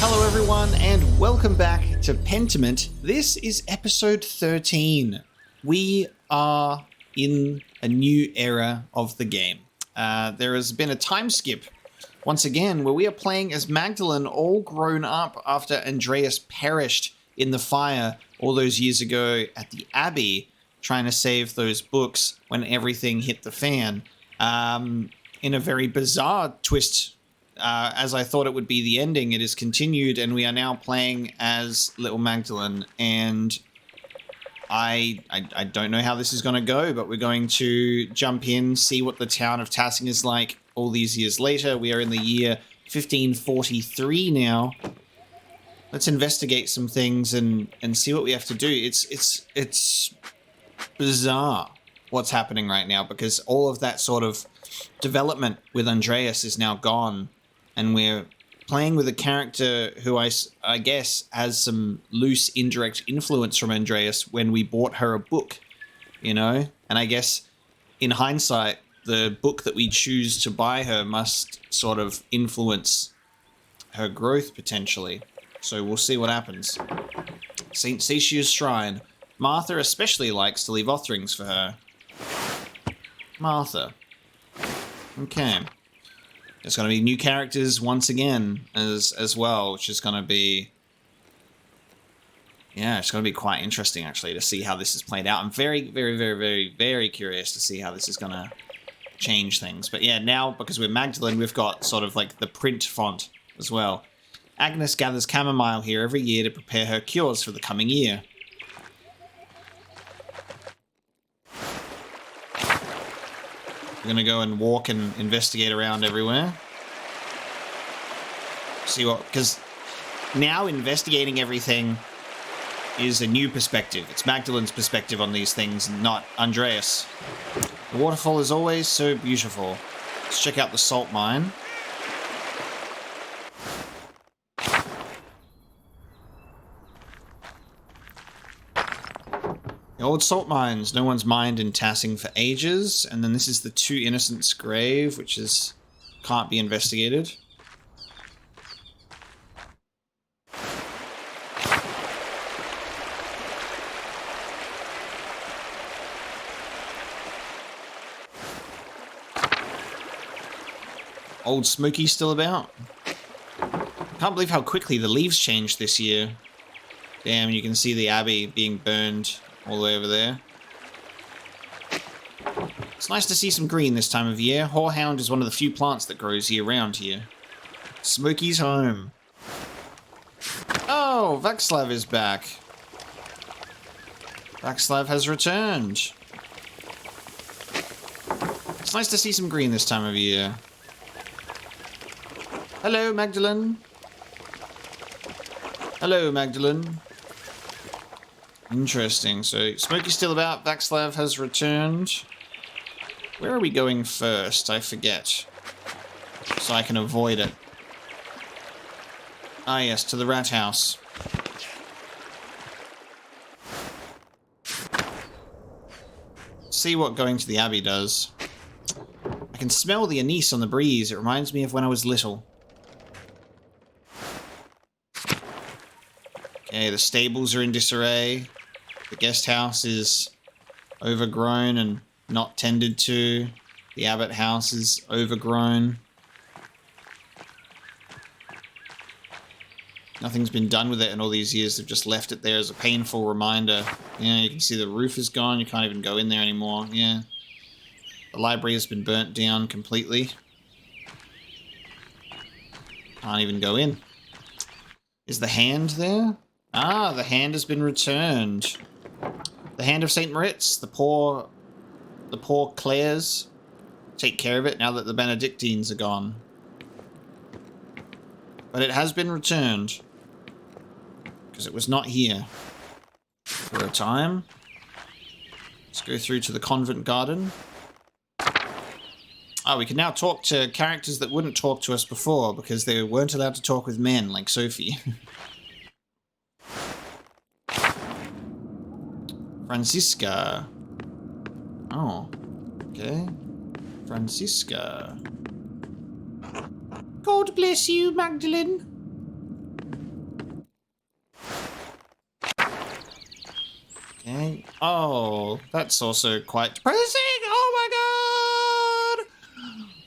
Hello everyone and welcome back to Pentiment. This is episode 13. We are in a new era of the game. There has been a time skip once again where we are playing as Magdalene, all grown up after Andreas perished in the fire all those years ago at the Abbey, trying to save those books when everything hit the fan. In a very bizarre twist, as I thought it would be the ending, it has continued, and we are now playing as little Magdalene. And I don't know how this is going to go, but we're going to jump in, see what the town of Tassing is like all these years later. We are in the year 1543 now. Let's investigate some things and see what we have to do. It's bizarre what's happening right now, because all of that sort of development with Andreas is now gone, and we're playing with a character who I guess has some loose indirect influence from Andreas when we bought her a book, you know? And I guess in hindsight, the book that we choose to buy her must sort of influence her growth potentially. So we'll see what happens. St. Satia's Shrine. Martha especially likes to leave offerings for her. Martha. Okay. There's going to be new characters once again as well, which is going to be... yeah, it's going to be quite interesting, actually, to see how this is played out. I'm very, very, very, very, very curious to see how this is going to change things. But yeah, now, because we're Magdalene, we've got sort of like the print font as well. Agnes gathers chamomile here every year to prepare her cures for the coming year. We're going to go and walk and investigate around everywhere. See what... because now investigating everything is a new perspective. It's Magdalene's perspective on these things, not Andreas. The waterfall is always so beautiful. Let's check out the salt mine. The old salt mines, no one's mined in Tassing for ages. And then this is the Two Innocents' grave, which is can't be investigated. Old Smoky still about. Can't believe how quickly the leaves changed this year. Damn, you can see the Abbey being burned all the way over there. It's nice to see some green this time of year. Horehound is one of the few plants that grows year-round here. Smokey's home. Oh, Václav is back. Václav has returned. It's nice to see some green this time of year. Hello, Magdalene. Hello, Magdalene. Interesting. So, Smokey's still about. Václav has returned. Where are we going first? I forget. So I can avoid it. Ah, yes, to the rat house. See what going to the Abbey does. I can smell the anise on the breeze. It reminds me of when I was little. Okay, the stables are in disarray. The guest house is overgrown and not tended to. The Abbot house is overgrown. Nothing's been done with it in all these years. They've just left it there as a painful reminder. Yeah, you can see the roof is gone. You can't even go in there anymore. Yeah. The library has been burnt down completely. Can't even go in. Is the hand there? Ah, the hand has been returned. The hand of St. Moritz, the poor Clares. Take care of it now that the Benedictines are gone. But it has been returned. Because it was not here for a time. Let's go through to the convent garden. Oh, we can now talk to characters that wouldn't talk to us before because they weren't allowed to talk with men, like Sophie. Francisca. Oh, okay. Francisca. God bless you, Magdalene. Oh, that's also quite depressing. Oh my god!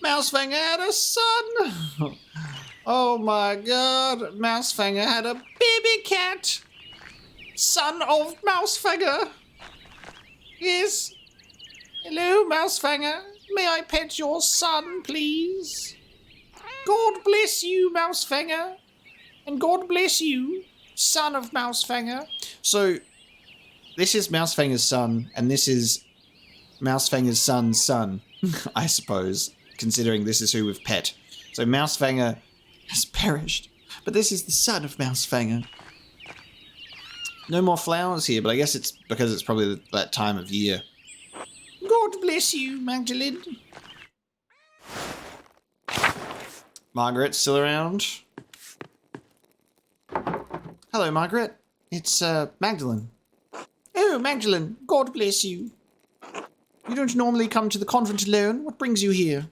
Mousefanger had a son. Oh my god, Mousefanger had a baby cat. Son of Mousefanger. Yes. Hello, Mousefanger. May I pet your son, please? God bless you, Mousefanger. And God bless you, son of Mousefanger. So, this is Mousefanger's son, and this is Mousefanger's son's son, I suppose, considering this is who we've pet. So Mousefanger has perished, but this is the son of Mousefanger. No more flowers here, but I guess it's because it's probably that time of year. God bless you, Magdalene. Margaret's still around. Hello, Margaret. It's Magdalene. Oh, Magdalene, God bless you. You don't normally come to the convent alone. What brings you here?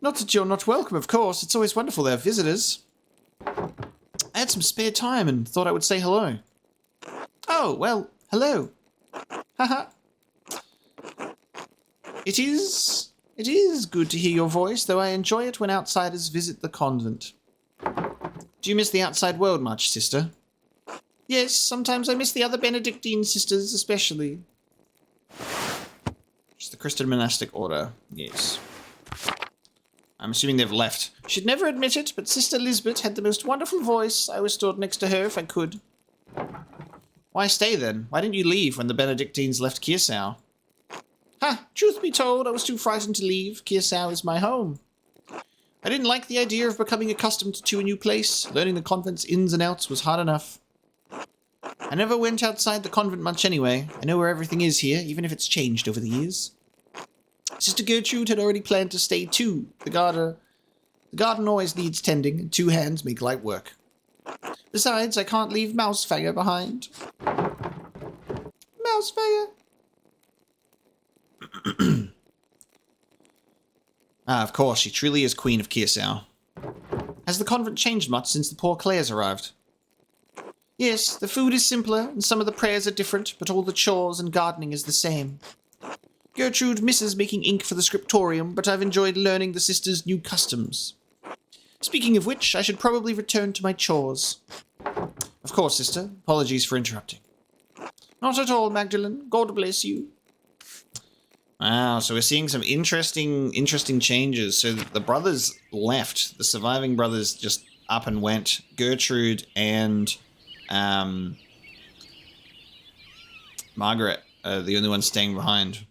Not that you're not welcome, of course. It's always wonderful to have visitors. I had some spare time and thought I would say hello. Oh, well, hello. Haha. It is good to hear your voice, though I enjoy it when outsiders visit the convent. Do you miss the outside world much, sister? Yes, sometimes I miss the other Benedictine sisters, especially. It's the Christian monastic order, yes. I'm assuming they've left. She'd never admit it, but Sister Lisbeth had the most wonderful voice. I was stood next to her if I could. Why stay then? Why didn't you leave when the Benedictines left Kiersau? Ha! Truth be told, I was too frightened to leave. Kiersau is my home. I didn't like the idea of becoming accustomed to a new place. Learning the convent's ins and outs was hard enough. I never went outside the convent much anyway. I know where everything is here, even if it's changed over the years. Sister Gertrude had already planned to stay too. The garden always needs tending, and 2 hands make light work. Besides, I can't leave Mousefanger behind. Mousefanger! Of course, she truly is Queen of Kiersau. Has the convent changed much since the poor Clares arrived? Yes, the food is simpler, and some of the prayers are different, but all the chores and gardening is the same. Gertrude misses making ink for the scriptorium, but I've enjoyed learning the sisters' new customs. Speaking of which, I should probably return to my chores. Of course, sister. Apologies for interrupting. Not at all, Magdalene. God bless you. Wow, so we're seeing some interesting changes. So the brothers left. The surviving brothers just up and went. Gertrude and Margaret are the only ones staying behind.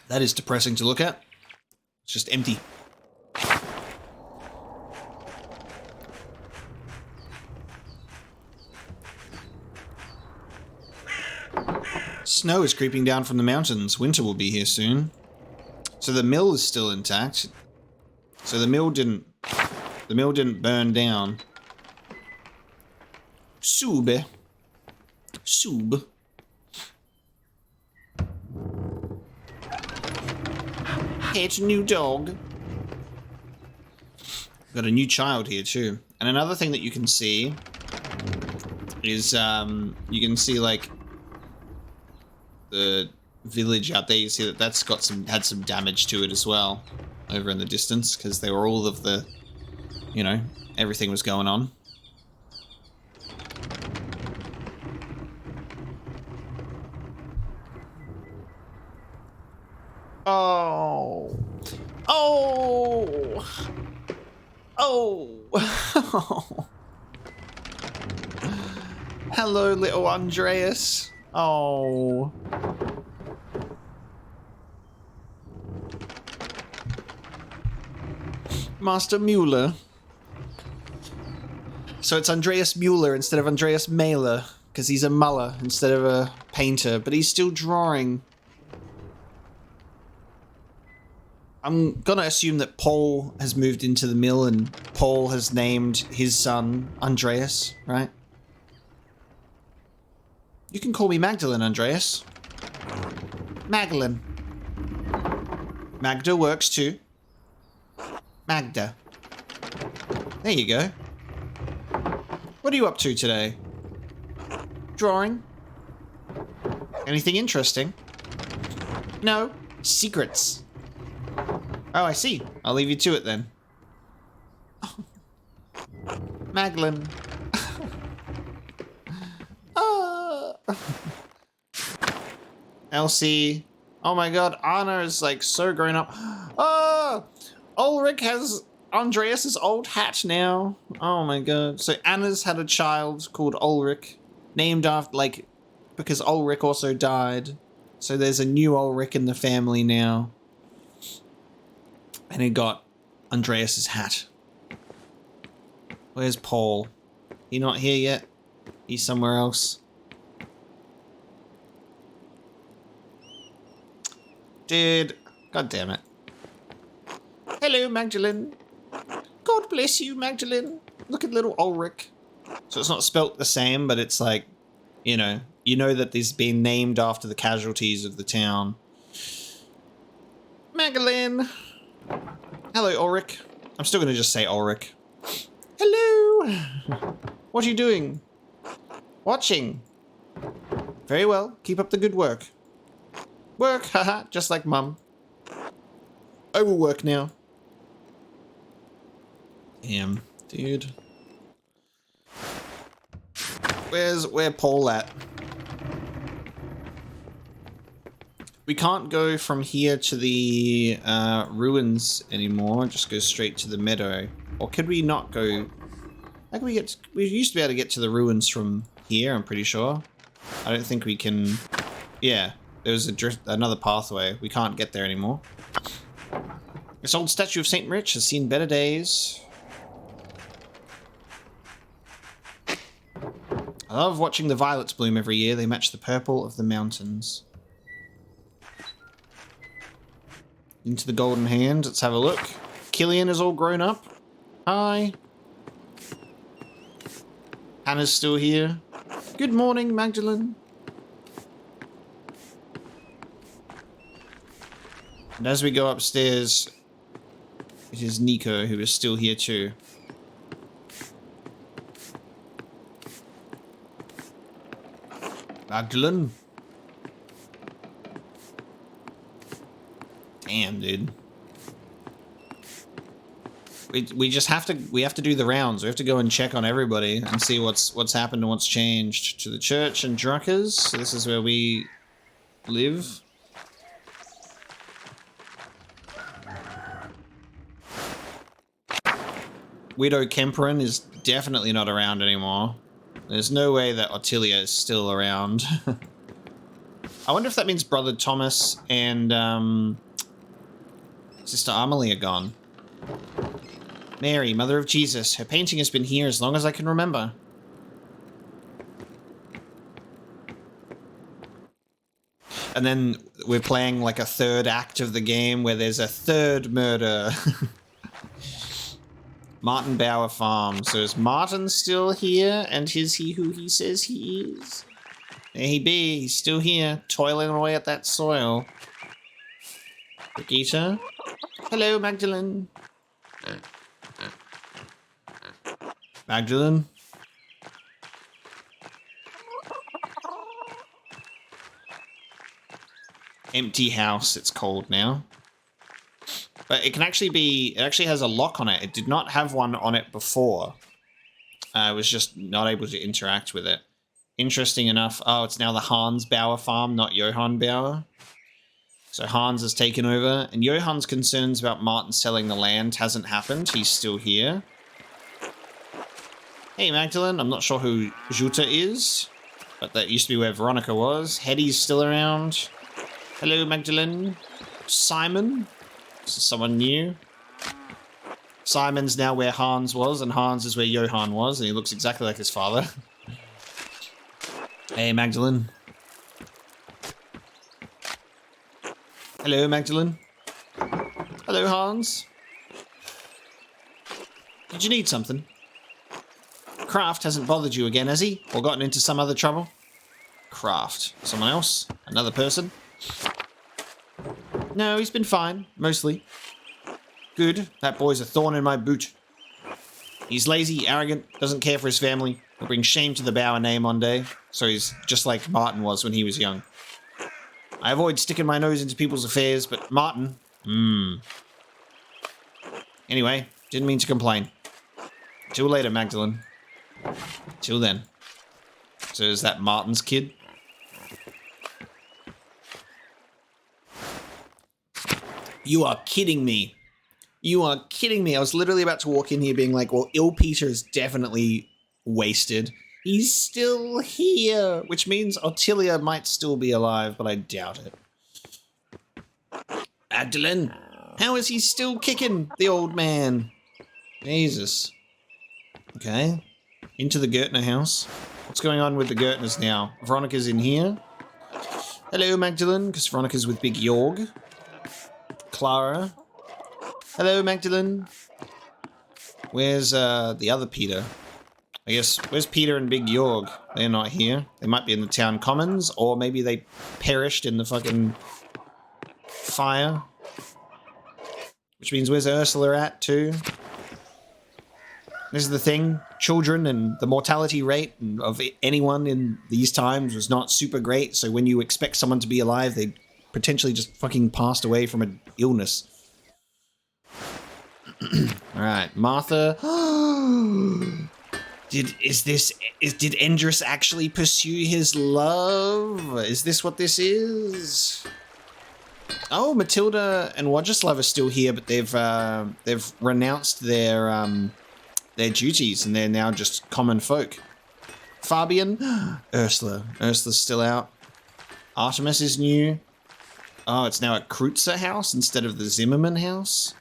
That is depressing to look at. It's just empty. Snow is creeping down from the mountains. Winter will be here soon. So the mill is still intact. So the mill didn't burn down. Sub. Pet new dog. Got a new child here too. And another thing that you can see is you can see like the village out there. You see that that's got had some damage to it as well over in the distance, because they were all of the, you know, everything was going on. Oh. Oh. Oh. Hello, little Andreas. Oh. Master Mueller. So it's Andreas Mueller instead of Andreas Mailer, because he's a muller instead of a painter, but he's still drawing. I'm gonna assume that Paul has moved into the mill and Paul has named his son Andreas, right? You can call me Magdalene, Andreas. Magdalene. Magda works too. Magda. There you go. What are you up to today? Drawing? Anything interesting? No. Secrets. Oh, I see. I'll leave you to it then. Oh. Magdalene. Elsie. Oh my god, Anna is like so grown up. Oh! Ulrich has Andreas's old hat now. Oh my god. So Anna's had a child called Ulrich, named after, like, because Ulrich also died. So there's a new Ulrich in the family now. And he got Andreas's hat. Where's Paul? He not here yet? He's somewhere else. Dude, god damn it. Hello, Magdalene. God bless you, Magdalene. Look at little Ulrich. So it's not spelt the same, but it's like, you know that he's been named after the casualties of the town. Magdalene. Hello, Ulrich. I'm still going to just say Ulrich. Hello. What are you doing? Watching. Very well. Keep up the good work. Work, haha, just like Mum. Overwork now. Damn, dude. Where Paul at? We can't go from here to the ruins anymore. Just go straight to the meadow. Or could we not go? How can we get? We used to be able to get to the ruins from here. I'm pretty sure. I don't think we can. Yeah. There was another pathway. We can't get there anymore. This old statue of Saint Rich has seen better days. I love watching the violets bloom every year. They match the purple of the mountains. Into the golden hand. Let's have a look. Killian is all grown up. Hi. Hannah's still here. Good morning, Magdalene. And as we go upstairs, it is Nico who is still here too. Magdalene. Damn, dude. We just have to do the rounds. We have to go and check on everybody and see what's happened and what's changed. To the church and Druckers. So this is where we live. Widow Kemperin is definitely not around anymore. There's no way that Ottilia is still around. I wonder if that means Brother Thomas and Sister Amelie are gone. Mary, Mother of Jesus. Her painting has been here as long as I can remember. And then we're playing like a third act of the game where there's a third murder. Martin Bauer Farm. So is Martin still here? And is he who he says he is? There he be. He's still here, toiling away at that soil. Brigitte. Hello, Magdalene. Magdalene. Empty house, it's called now. But it can actually be, it actually has a lock on it. It did not have one on it before. I was just not able to interact with it. Interesting enough. Oh, it's now the Hans Bauer farm, not Johann Bauer. So Hans has taken over, and Johann's concerns about Martin selling the land hasn't happened. He's still here. Hey, Magdalene. I'm not sure who Jutta is, but that used to be where Veronica was. Hetty's still around. Hello, Magdalene. Simon. This is someone new. Simon's now where Hans was, and Hans is where Johann was, and he looks exactly like his father. Hey, Magdalene. Hello, Magdalene. Hello, Hans. Did you need something? Kraft hasn't bothered you again, has he? Or gotten into some other trouble? Kraft. Someone else? Another person? No, he's been fine, mostly. Good. That boy's a thorn in my boot. He's lazy, arrogant, doesn't care for his family. Will bring shame to the Bauer name one day. So he's just like Martin was when he was young. I avoid sticking my nose into people's affairs, but Martin... Anyway, didn't mean to complain. Till later, Magdalene. Till then. So is that Martin's kid? You are kidding me. You are kidding me. I was literally about to walk in here being like, well, Il Peter is definitely wasted. He's still here, which means Ottilia might still be alive, but I doubt it. Magdalene, how is he still kicking, the old man? Jesus. Okay. Into the Gertner house. What's going on with the Gertners now? Veronica's in here. Hello, Magdalene, because Veronica's with Big Jorg. Clara. Hello, Magdalene. Where's the other Peter? I guess, where's Peter and Big Jorg? They're not here. They might be in the town commons, or maybe they perished in the fucking fire. Which means where's Ursula at, too? This is the thing. Children and the mortality rate of anyone in these times was not super great, so when you expect someone to be alive, they potentially just fucking passed away from an illness. Alright, Martha. Did Endress actually pursue his love? Is this what this is? Oh, Matilda and Władysław are still here, but they've renounced their duties and they're now just common folk. Fabian, Ursula's still out. Artemis is new. Oh, it's now at Kreutzer house instead of the Zimmerman house.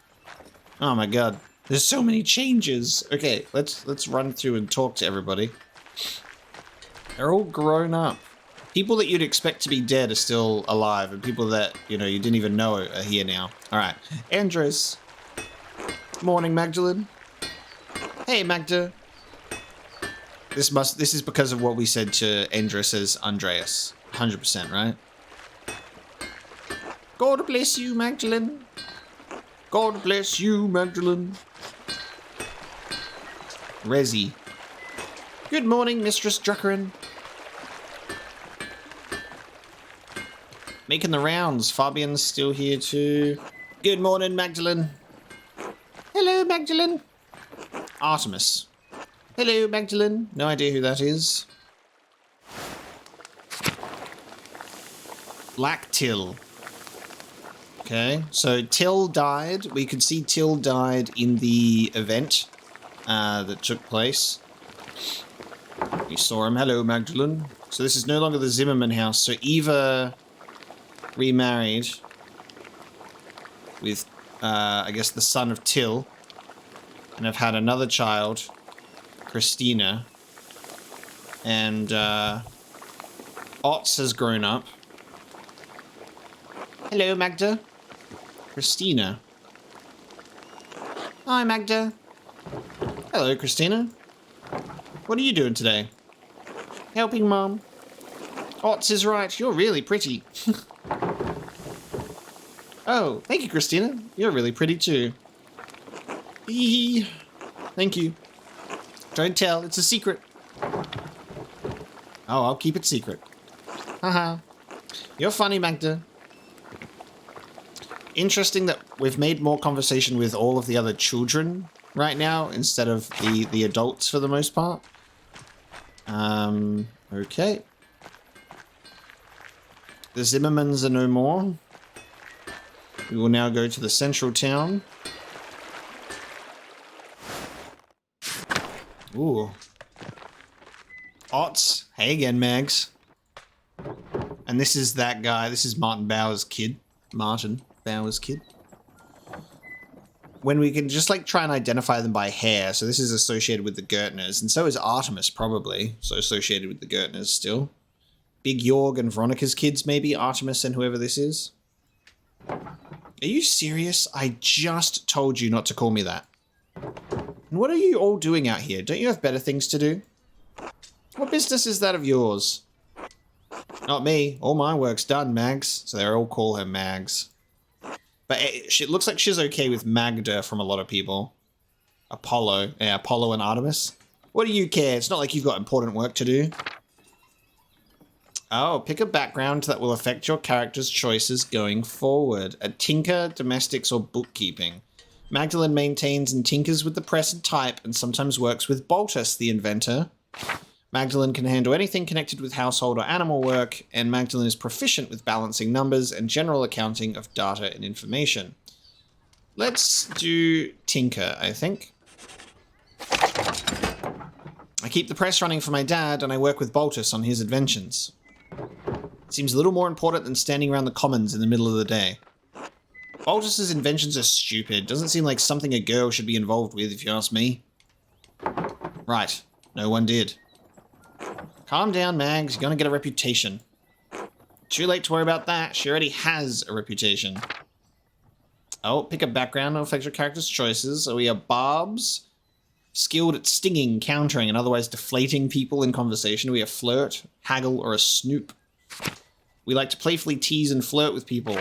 Oh my god. There's so many changes. Okay, let's run through and talk to everybody. They're all grown up. People that you'd expect to be dead are still alive, and people that, you know, you didn't even know are here now. Alright. Andres. Morning, Magdalene. Hey, Magda. This is because of what we said to Andres as Andreas. 100%, right? God bless you, Magdalene. God bless you, Magdalene. Resi. Good morning, Mistress Druckerin. Making the rounds. Fabian's still here too. Good morning, Magdalene. Hello, Magdalene. Artemis. Hello, Magdalene. No idea who that is. Black Till. Okay, so Till died. We could see Till died in the event that took place. You saw him. Hello, Magdalene. So this is no longer the Zimmerman house. So Eva remarried with, I guess, the son of Till. And have had another child, Christina. And Otz has grown up. Hello, Magda. Christina. Hi, Magda. Hello, Christina. What are you doing today? Helping Mom. Otz is right. You're really pretty. Oh, thank you, Christina. You're really pretty too. Eee. Thank you. Don't tell. It's a secret. Oh, I'll keep it secret. Haha. You're funny, Magda. Interesting that we've made more conversation with all of the other children right now instead of the adults for the most part. Okay. The Zimmermans are no more. We will now go to the central town. Ooh. Otz. Hey again, Mags. And this is that guy. This is Martin Bauer's kid. Martin Bauer's kid. When we can just like try and identify them by hair. So this is associated with the Gertners. And so is Artemis probably. So associated with the Gertners still. Big Jorg and Veronica's kids maybe. Artemis and whoever this is. Are you serious? I just told you not to call me that. And what are you all doing out here? Don't you have better things to do? What business is that of yours? Not me. All my work's done, Mags. So they all call her Mags. But it looks like she's okay with Magda from a lot of people. Apollo. Yeah, Apollo and Artemis. What do you care? It's not like you've got important work to do. Oh, pick a background that will affect your character's choices going forward. A tinker, domestics, or bookkeeping. Magdalene maintains and tinkers with the press and type and sometimes works with Baltus, the inventor. Magdalene can handle anything connected with household or animal work, and Magdalene is proficient with balancing numbers and general accounting of data and information. Let's do tinker, I think. I keep the press running for my dad, and I work with Baltus on his inventions. Seems a little more important than standing around the commons in the middle of the day. Baltus's inventions are stupid. Doesn't seem like something a girl should be involved with, if you ask me. Right. No one did. Calm down, Mags. You're gonna get a reputation. Too late to worry about that. She already has a reputation. Oh, pick a background that affects your character's choices. Are we a barbs? Skilled at stinging, countering, and otherwise deflating people in conversation. Are we a flirt, haggle, or a snoop? We like to playfully tease and flirt with people.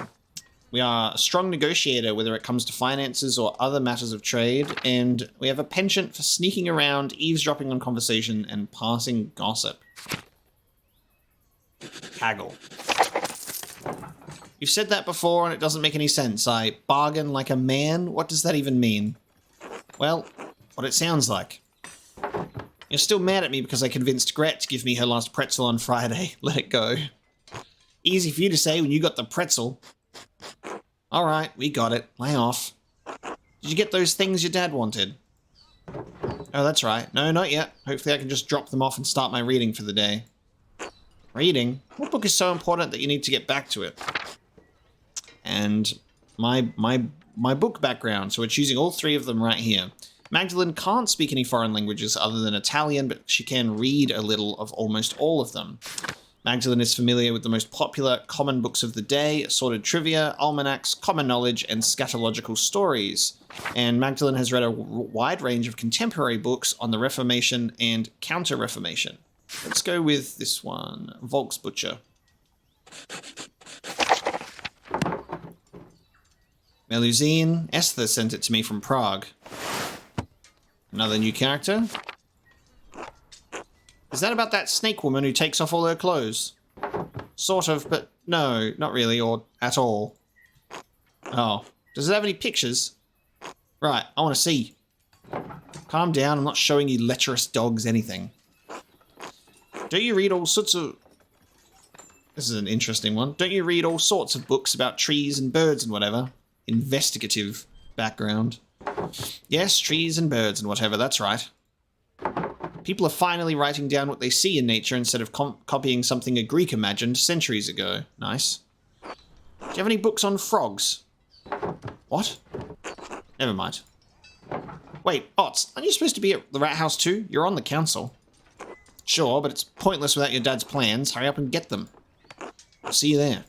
We are a strong negotiator, whether it comes to finances or other matters of trade, and we have a penchant for sneaking around, eavesdropping on conversation, and passing gossip. Haggle. You've said that before, and it doesn't make any sense. I bargain like a man? What does that even mean? Well, what it sounds like. You're still mad at me because I convinced Gret to give me her last pretzel on Friday. Let it go. Easy for you to say when you got the pretzel. All right, we got it. Lay off. Did you get those things your dad wanted? Oh, that's right. No, not yet. Hopefully I can just drop them off and start my reading for the day. Reading? What book is so important that you need to get back to it? And my book background. So we're choosing all three of them right here. Magdalene can't speak any foreign languages other than Italian, but she can read a little of almost all of them. Magdalene is familiar with the most popular common books of the day, assorted trivia, almanacs, common knowledge, and scatological stories. And Magdalene has read a wide range of contemporary books on the Reformation and Counter-Reformation. Let's go with this one, Volksbutcher. Melusine. Esther sent it to me from Prague. Another new character. Is that about that snake woman who takes off all her clothes? Sort of, but no, not really, or at all. Oh, does it have any pictures? Right, I want to see. Calm down, I'm not showing you lecherous dogs anything. Don't you read all sorts of... This is an interesting one. Don't you read all sorts of books about trees and birds and whatever? Investigative background. Yes, trees and birds and whatever, that's right. People are finally writing down what they see in nature instead of copying something a Greek imagined centuries ago. Nice. Do you have any books on frogs? What? Never mind. Wait, Otz, aren't you supposed to be at the rat house too? You're on the council. Sure, but it's pointless without your dad's plans. Hurry up and get them. I'll see you there.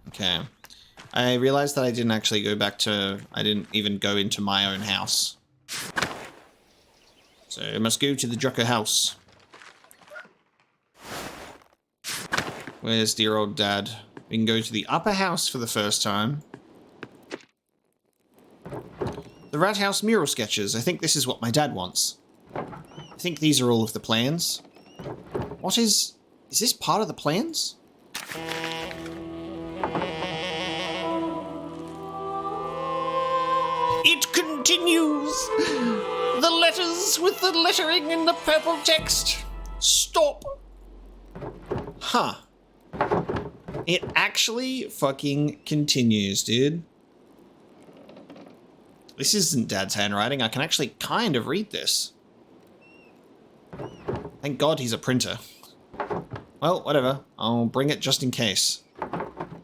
Okay. I realized that I didn't actually go back to... I didn't even go into my own house. So I must go to the Drucker house. Where's dear old dad? We can go to the upper house for the first time. The Rat House mural sketches. I think this is what my dad wants. I think these are all of the plans. What is... Is this part of the plans? It continues! The letters with the lettering in the purple text. Stop! Huh. It actually fucking continues, dude. This isn't Dad's handwriting. I can actually kind of read this. Thank God he's a printer. Well, whatever. I'll bring it just in case.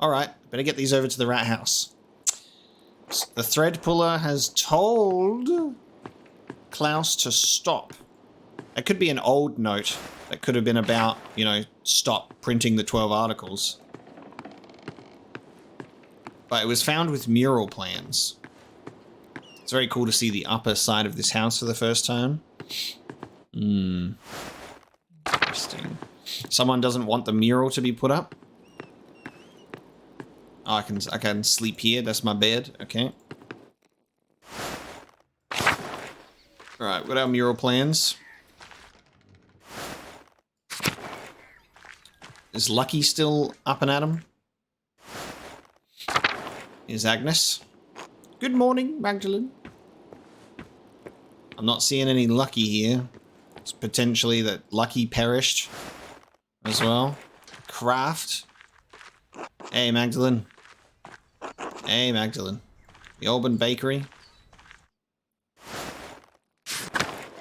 Alright, better get these over to the rat house. The thread puller has told Klaus to stop. That could be an old note. That could have been about, you know, stop printing the 12 articles. But it was found with mural plans. It's very cool to see the upper side of this house for the first time. Interesting. Someone doesn't want the mural to be put up. Oh, I can sleep here. That's my bed. Okay. Alright, what are our mural plans? Is Lucky still up and at 'em? Is Agnes? Good morning, Magdalene. I'm not seeing any Lucky here. It's potentially that Lucky perished as well. Craft. Hey, Magdalene. Hey, Magdalene. The Auburn Bakery.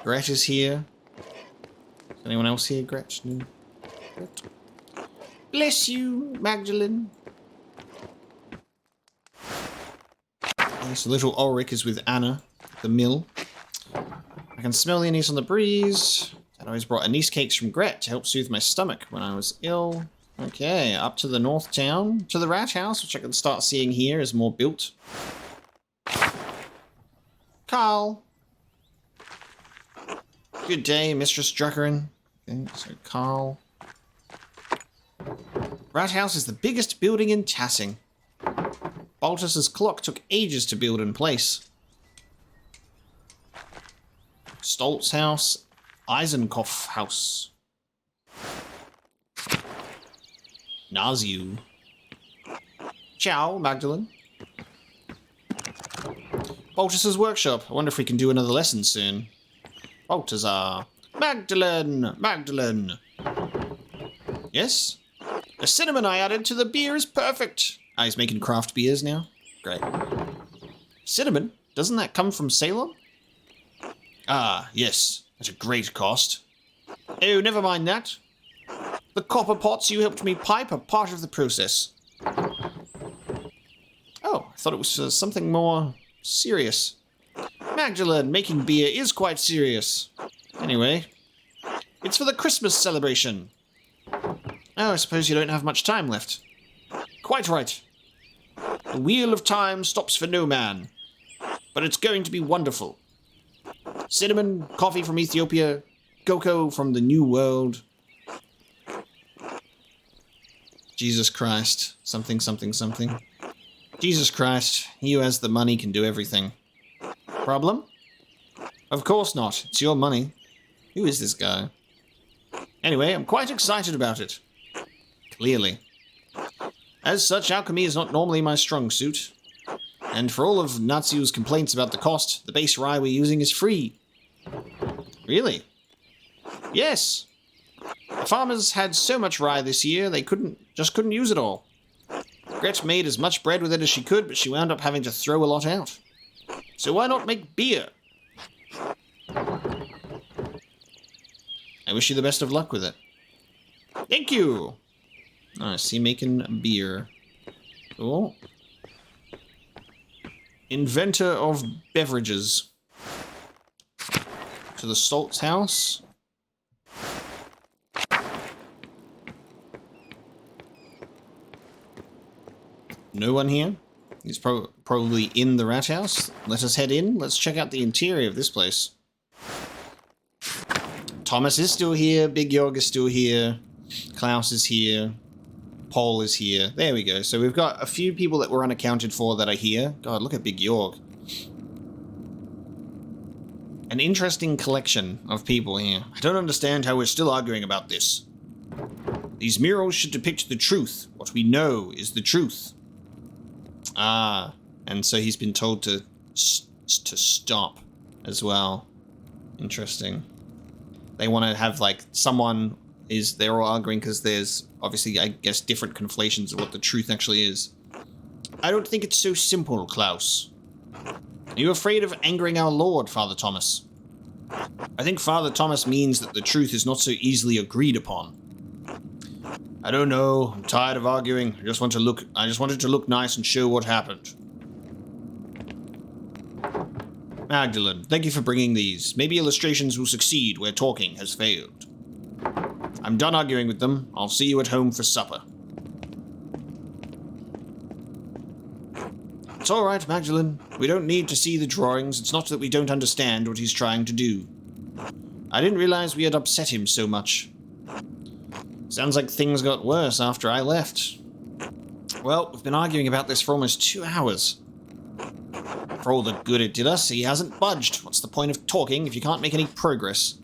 Gretch is here. Is anyone else here, Gretch? No. Gretch. Bless you, Magdalene. So little Ulrich is with Anna, the mill. I can smell the anise on the breeze. I always brought anise cakes from Gret to help soothe my stomach when I was ill. Okay, up to the north town, to the rat house, which I can start seeing here is more built. Carl. Good day, Mistress Druckerin. Okay, so Carl. Rat house is the biggest building in Tassing. Baltus's clock took ages to build in place. Stoltz house, Eisenkopf house. Naziu. Ciao, Magdalene. Baltus's workshop. I wonder if we can do another lesson soon. Baltazar. Magdalene! Magdalene! Yes? The cinnamon I added to the beer is perfect. Ah, he's making craft beers now? Great. Cinnamon? Doesn't that come from Salem? Ah, yes. At a great cost. Oh, never mind that. The copper pots you helped me pipe are part of the process. Oh, I thought it was something more serious. Magdalene, making beer is quite serious. Anyway, it's for the Christmas celebration. Oh, I suppose you don't have much time left. Quite right. The wheel of time stops for no man. But it's going to be wonderful. Cinnamon, coffee from Ethiopia, cocoa from the New World. Jesus Christ. Something, something, something. Jesus Christ, he who has the money can do everything. Problem? Of course not. It's your money. Who is this guy? Anyway, I'm quite excited about it. Clearly. As such, alchemy is not normally my strong suit. And for all of Natsu's complaints about the cost, the base rye we're using is free. Really? Yes. The farmers had so much rye this year, they couldn't use it all. Gretch made as much bread with it as she could, but she wound up having to throw a lot out. So why not make beer? I wish you the best of luck with it. Thank you! I see making beer. Cool. Inventor of beverages. To the Stoltz house. No one here. He's probably in the rat house. Let us head in. Let's check out the interior of this place. Thomas is still here. Big Jorg is still here. Klaus is here. Paul is here. There we go. So we've got a few people that were unaccounted for that are here. God, look at Big Jorg. An interesting collection of people here. I don't understand how we're still arguing about this. These murals should depict the truth. What we know is the truth. Ah, and so he's been told to stop as well. Interesting. They want to have, like, someone is... They're all arguing because there's, obviously, I guess, different conflations of what the truth actually is. I don't think it's so simple, Klaus. Are you afraid of angering our Lord, Father Thomas? I think Father Thomas means that the truth is not so easily agreed upon. I don't know. I'm tired of arguing. I just wanted to look nice and show what happened. Magdalene, thank you for bringing these. Maybe illustrations will succeed where talking has failed. I'm done arguing with them. I'll see you at home for supper. It's all right, Magdalene. We don't need to see the drawings. It's not that we don't understand what he's trying to do. I didn't realize we had upset him so much. Sounds like things got worse after I left. Well, we've been arguing about this for almost 2 hours. For all the good it did us, he hasn't budged. What's the point of talking if you can't make any progress?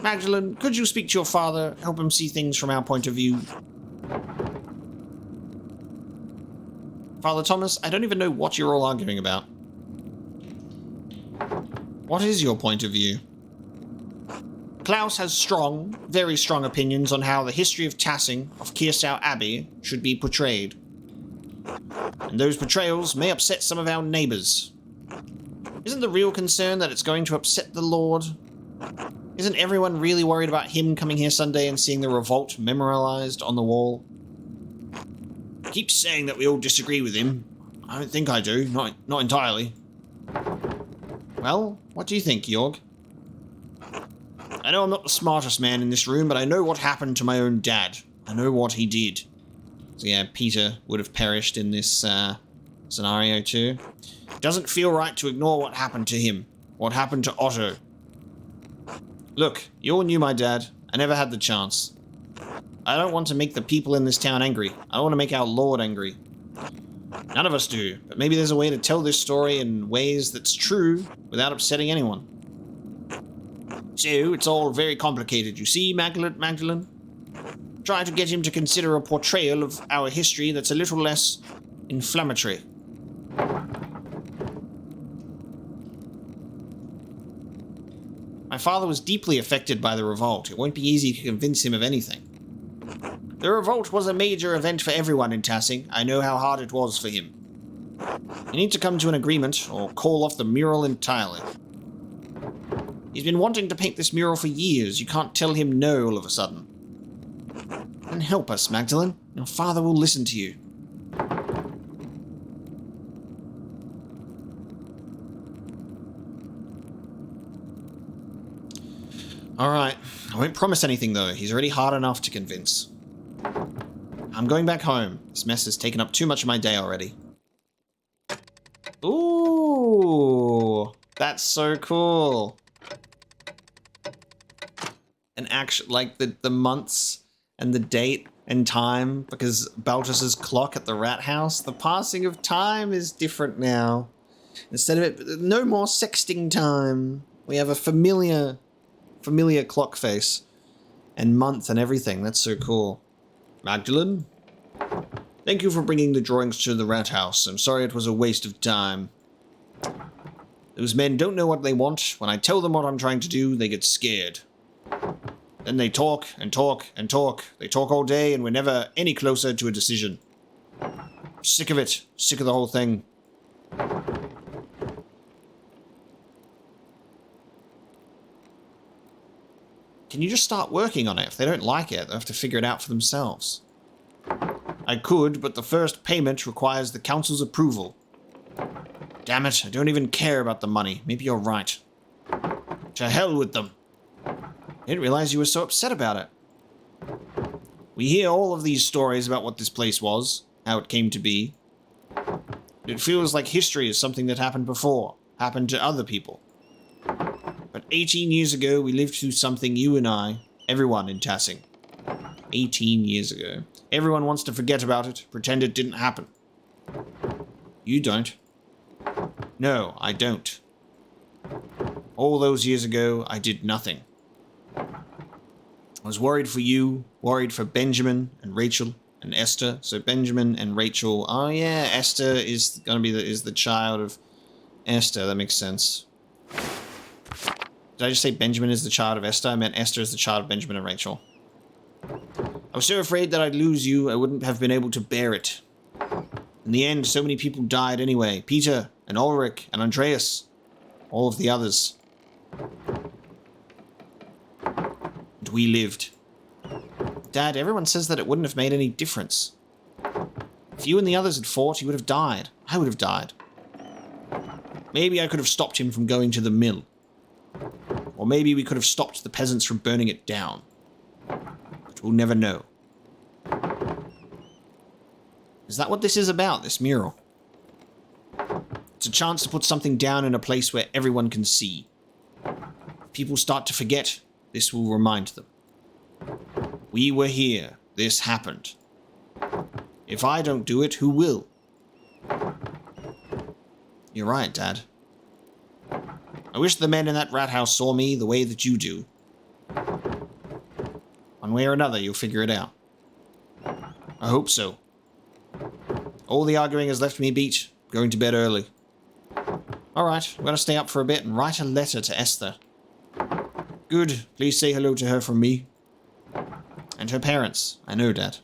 Magdalene, could you speak to your father, help him see things from our point of view? Father Thomas, I don't even know what you're all arguing about. What is your point of view? Klaus has strong, very strong opinions on how the history of Tassing of Kearsau Abbey should be portrayed. And those portrayals may upset some of our neighbors. Isn't the real concern that it's going to upset the Lord? Isn't everyone really worried about him coming here Sunday and seeing the revolt memorialized on the wall? He keeps saying that we all disagree with him. I don't think I do, not entirely. Well, what do you think, Georg? I know I'm not the smartest man in this room, but I know what happened to my own dad. I know what he did. So yeah, Peter would have perished in this scenario too. It doesn't feel right to ignore what happened to him. What happened to Otto. Look, you all knew my dad. I never had the chance. I don't want to make the people in this town angry. I don't want to make our Lord angry. None of us do, but maybe there's a way to tell this story in ways that's true without upsetting anyone. So, it's all very complicated, you see, Magdalene? Try to get him to consider a portrayal of our history that's a little less inflammatory. My father was deeply affected by the revolt. It won't be easy to convince him of anything. The revolt was a major event for everyone in Tassing. I know how hard it was for him. You need to come to an agreement, or call off the mural entirely. He's been wanting to paint this mural for years. You can't tell him no all of a sudden. And help us, Magdalene. Your father will listen to you. Alright. I won't promise anything, though. He's already hard enough to convince. I'm going back home. This mess has taken up too much of my day already. Ooh! That's so cool. And actually, like the months and the date and time, because Balthus's clock at the rat house, the passing of time is different now. Instead of it, no more sexting time. We have a familiar clock face and month and everything. That's so cool. Magdalene, thank you for bringing the drawings to the rat house. I'm sorry it was a waste of time. Those men don't know what they want. When I tell them what I'm trying to do, they get scared. Then they talk and talk and talk. They talk all day and we're never any closer to a decision. Sick of it. Sick of the whole thing. Can you just start working on it? If they don't like it, they'll have to figure it out for themselves. I could, but the first payment requires the council's approval. Damn it, I don't even care about the money. Maybe you're right. To hell with them. I didn't realize you were so upset about it. We hear all of these stories about what this place was, how it came to be. It feels like history is something that happened before, happened to other people. But 18 years ago, we lived through something, you and I, everyone in Tassing. 18 years ago. Everyone wants to forget about it, pretend it didn't happen. You don't. No, I don't. All those years ago, I did nothing. I was worried for you, worried for Benjamin and Rachel and Esther. So Benjamin and Rachel. Oh yeah, Esther is gonna be the child of Esther. That makes sense. Did I just say Benjamin is the child of Esther? I meant Esther is the child of Benjamin and Rachel. I was so afraid that I'd lose you, I wouldn't have been able to bear it. In the end, so many people died anyway. Peter and Ulrich and Andreas. All of the others. And we lived. Dad, everyone says that it wouldn't have made any difference. If you and the others had fought, you would have died. I would have died. Maybe I could have stopped him from going to the mill. Or maybe we could have stopped the peasants from burning it down. But we'll never know. Is that what this is about, this mural? It's a chance to put something down in a place where everyone can see. If people start to forget, this will remind them. We were here. This happened. If I don't do it, who will? You're right, Dad. I wish the men in that rat house saw me the way that you do. One way or another, you'll figure it out. I hope so. All the arguing has left me beat. Going to bed early. Alright, I'm going to stay up for a bit and write a letter to Esther. Good. Please say hello to her from me. And her parents. I know, Dad.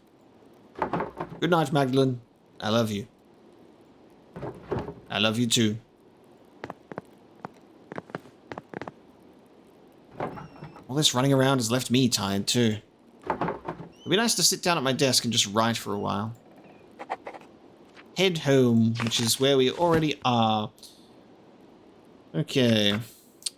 Good night, Magdalene. I love you. I love you too. All this running around has left me tired too. It'd be nice to sit down at my desk and just write for a while. Head home, which is where we already are. Okay.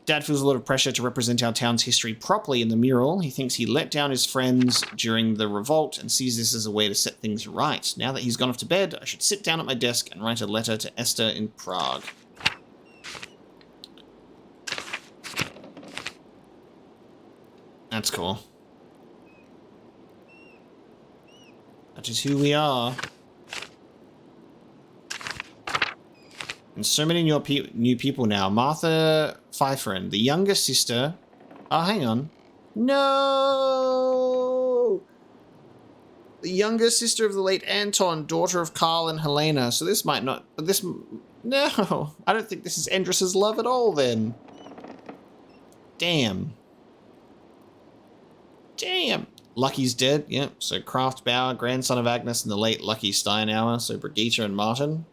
Dad feels a lot of pressure to represent our town's history properly in the mural. He thinks he let down his friends during the revolt and sees this as a way to set things right. Now that he's gone off to bed, I should sit down at my desk and write a letter to Esther in Prague. That's cool. That is who we are. And so many new people now. Martha Pfeifferin, the younger sister. Oh, hang on. No! The younger sister of the late Anton, daughter of Carl and Helena. So this might not... But this... No! I don't think this is Endress's love at all, then. Damn. Damn. Lucky's dead. Yep. So Kraft Bauer, grandson of Agnes and the late Lucky Steinauer. So Brigitte and Martin.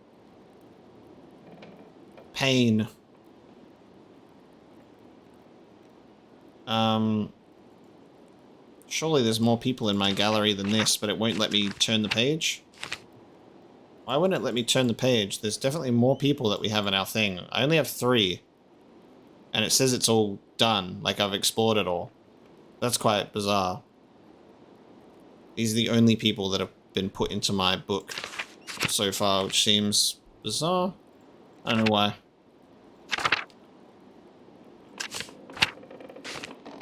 Pain. Surely there's more people in my gallery than this, but it won't let me turn the page. Why wouldn't it let me turn the page? There's definitely more people that we have in our thing. I only have 3. And it says it's all done, like I've explored it all. That's quite bizarre. These are the only people that have been put into my book so far, which seems bizarre. I don't know why.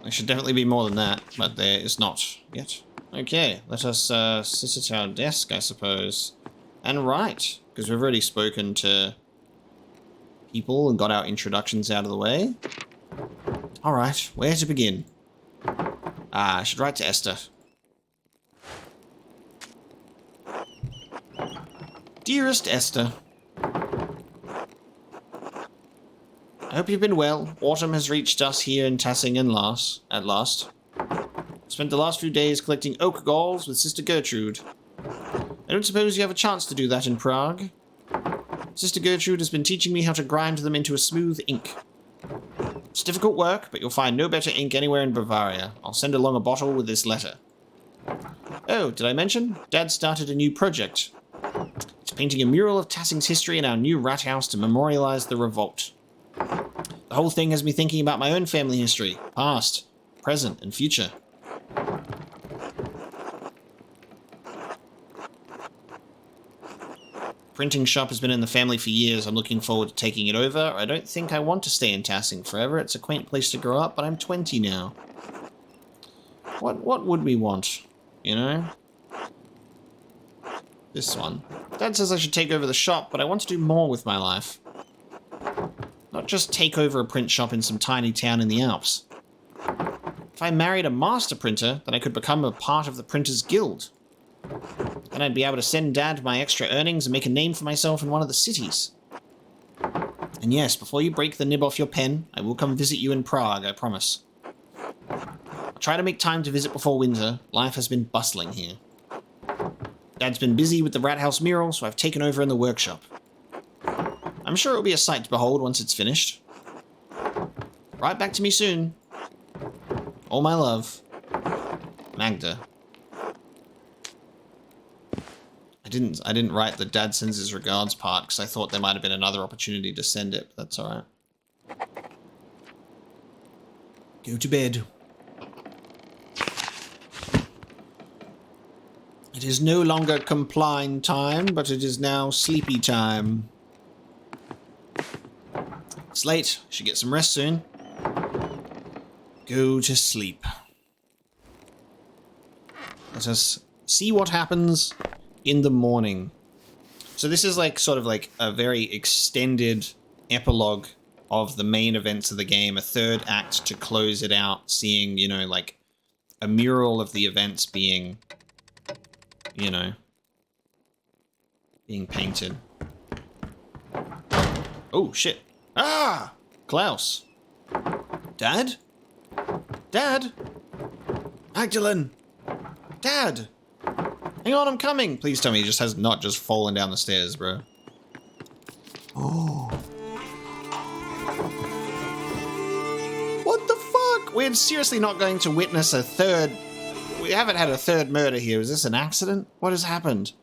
There should definitely be more than that, but there is not yet. Okay, let us sit at our desk, I suppose, and write, because we've already spoken to people and got our introductions out of the way. Alright, where to begin? I should write to Esther. Dearest Esther, I hope you've been well. Autumn has reached us here in Tassingen at last. Spent the last few days collecting oak galls with Sister Gertrude. I don't suppose you have a chance to do that in Prague. Sister Gertrude has been teaching me how to grind them into a smooth ink. It's difficult work, but you'll find no better ink anywhere in Bavaria. I'll send along a bottle with this letter. Oh, did I mention? Dad started a new project. It's painting a mural of Tassing's history in our new rat house to memorialize the revolt. The whole thing has me thinking about my own family history, past, present, and future. Printing shop has been in the family for years. I'm looking forward to taking it over. I don't think I want to stay in Tassing forever. It's a quaint place to grow up, but I'm 20 now. What would we want? You know? This one. Dad says I should take over the shop, but I want to do more with my life. Not just take over a print shop in some tiny town in the Alps. If I married a master printer, then I could become a part of the Printers Guild. Then I'd be able to send Dad my extra earnings and make a name for myself in one of the cities. And yes, before you break the nib off your pen, I will come visit you in Prague, I promise. I'll try to make time to visit before winter. Life has been bustling here. Dad's been busy with the Rat House mural, so I've taken over in the workshop. I'm sure it'll be a sight to behold once it's finished. Write back to me soon. All my love. Magda. I didn't write the Dad sends his regards part because I thought there might have been another opportunity to send it, but that's alright. Go to bed. It is no longer compline time, but it is now sleepy time. It's late. Should get some rest soon. Go to sleep. Let us see what happens in the morning. So this is like sort of like a very extended epilogue of the main events of the game, a third act to close it out, seeing, you know, like a mural of the events being, you know, being painted. Oh, shit. Ah! Klaus. Dad? Dad? Magdalene! Dad! Hang on, I'm coming! Please tell me he just has not just fallen down the stairs, bro. Oh. What the fuck? We're seriously not going to witness a third... We haven't had a third murder here. Is this an accident? What has happened?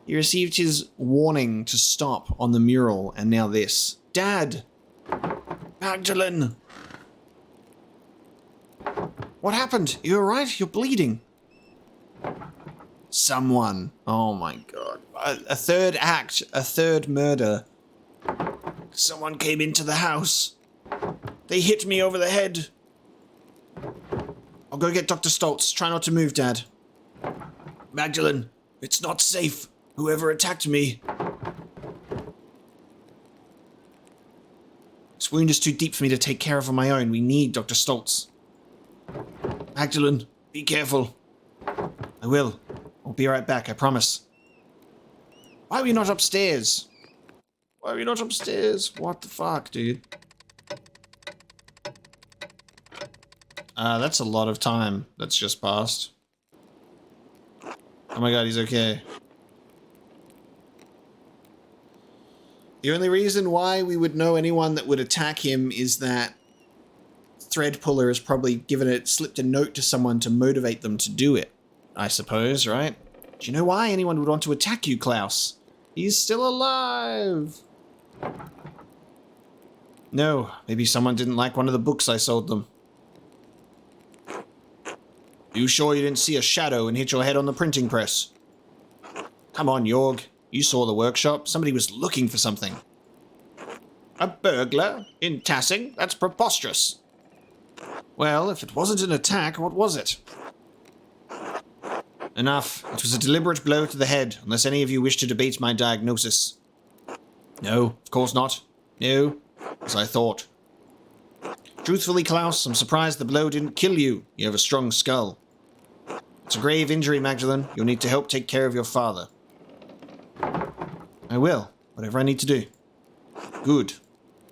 He received his warning to stop on the mural, and now this. Dad! Magdalene! What happened? Are you alright? You're bleeding. Someone. Oh my god. A third act. A third murder. Someone came into the house. They hit me over the head. I'll go get Dr. Stoltz. Try not to move, Dad. Magdalene, it's not safe. Whoever attacked me. This wound is too deep for me to take care of on my own. We need Dr. Stoltz. Magdalene, be careful. I will. I'll be right back, I promise. Why are we not upstairs? Why are we not upstairs? What the fuck, dude? That's a lot of time that's just passed. Oh my god, he's okay. The only reason why we would know anyone that would attack him is that Thread Puller has probably slipped a note to someone to motivate them to do it, I suppose, right? Do you know why anyone would want to attack you, Klaus? He's still alive! No, maybe someone didn't like one of the books I sold them. You sure you didn't see a shadow and hit your head on the printing press? Come on, Jorg. You saw the workshop. Somebody was looking for something. A burglar? In Tassing? That's preposterous. Well, if it wasn't an attack, what was it? Enough. It was a deliberate blow to the head, unless any of you wish to debate my diagnosis. No, of course not. No, as I thought. Truthfully, Klaus, I'm surprised the blow didn't kill you. You have a strong skull. It's a grave injury, Magdalene. You'll need to help take care of your father. I will. Whatever I need to do. Good.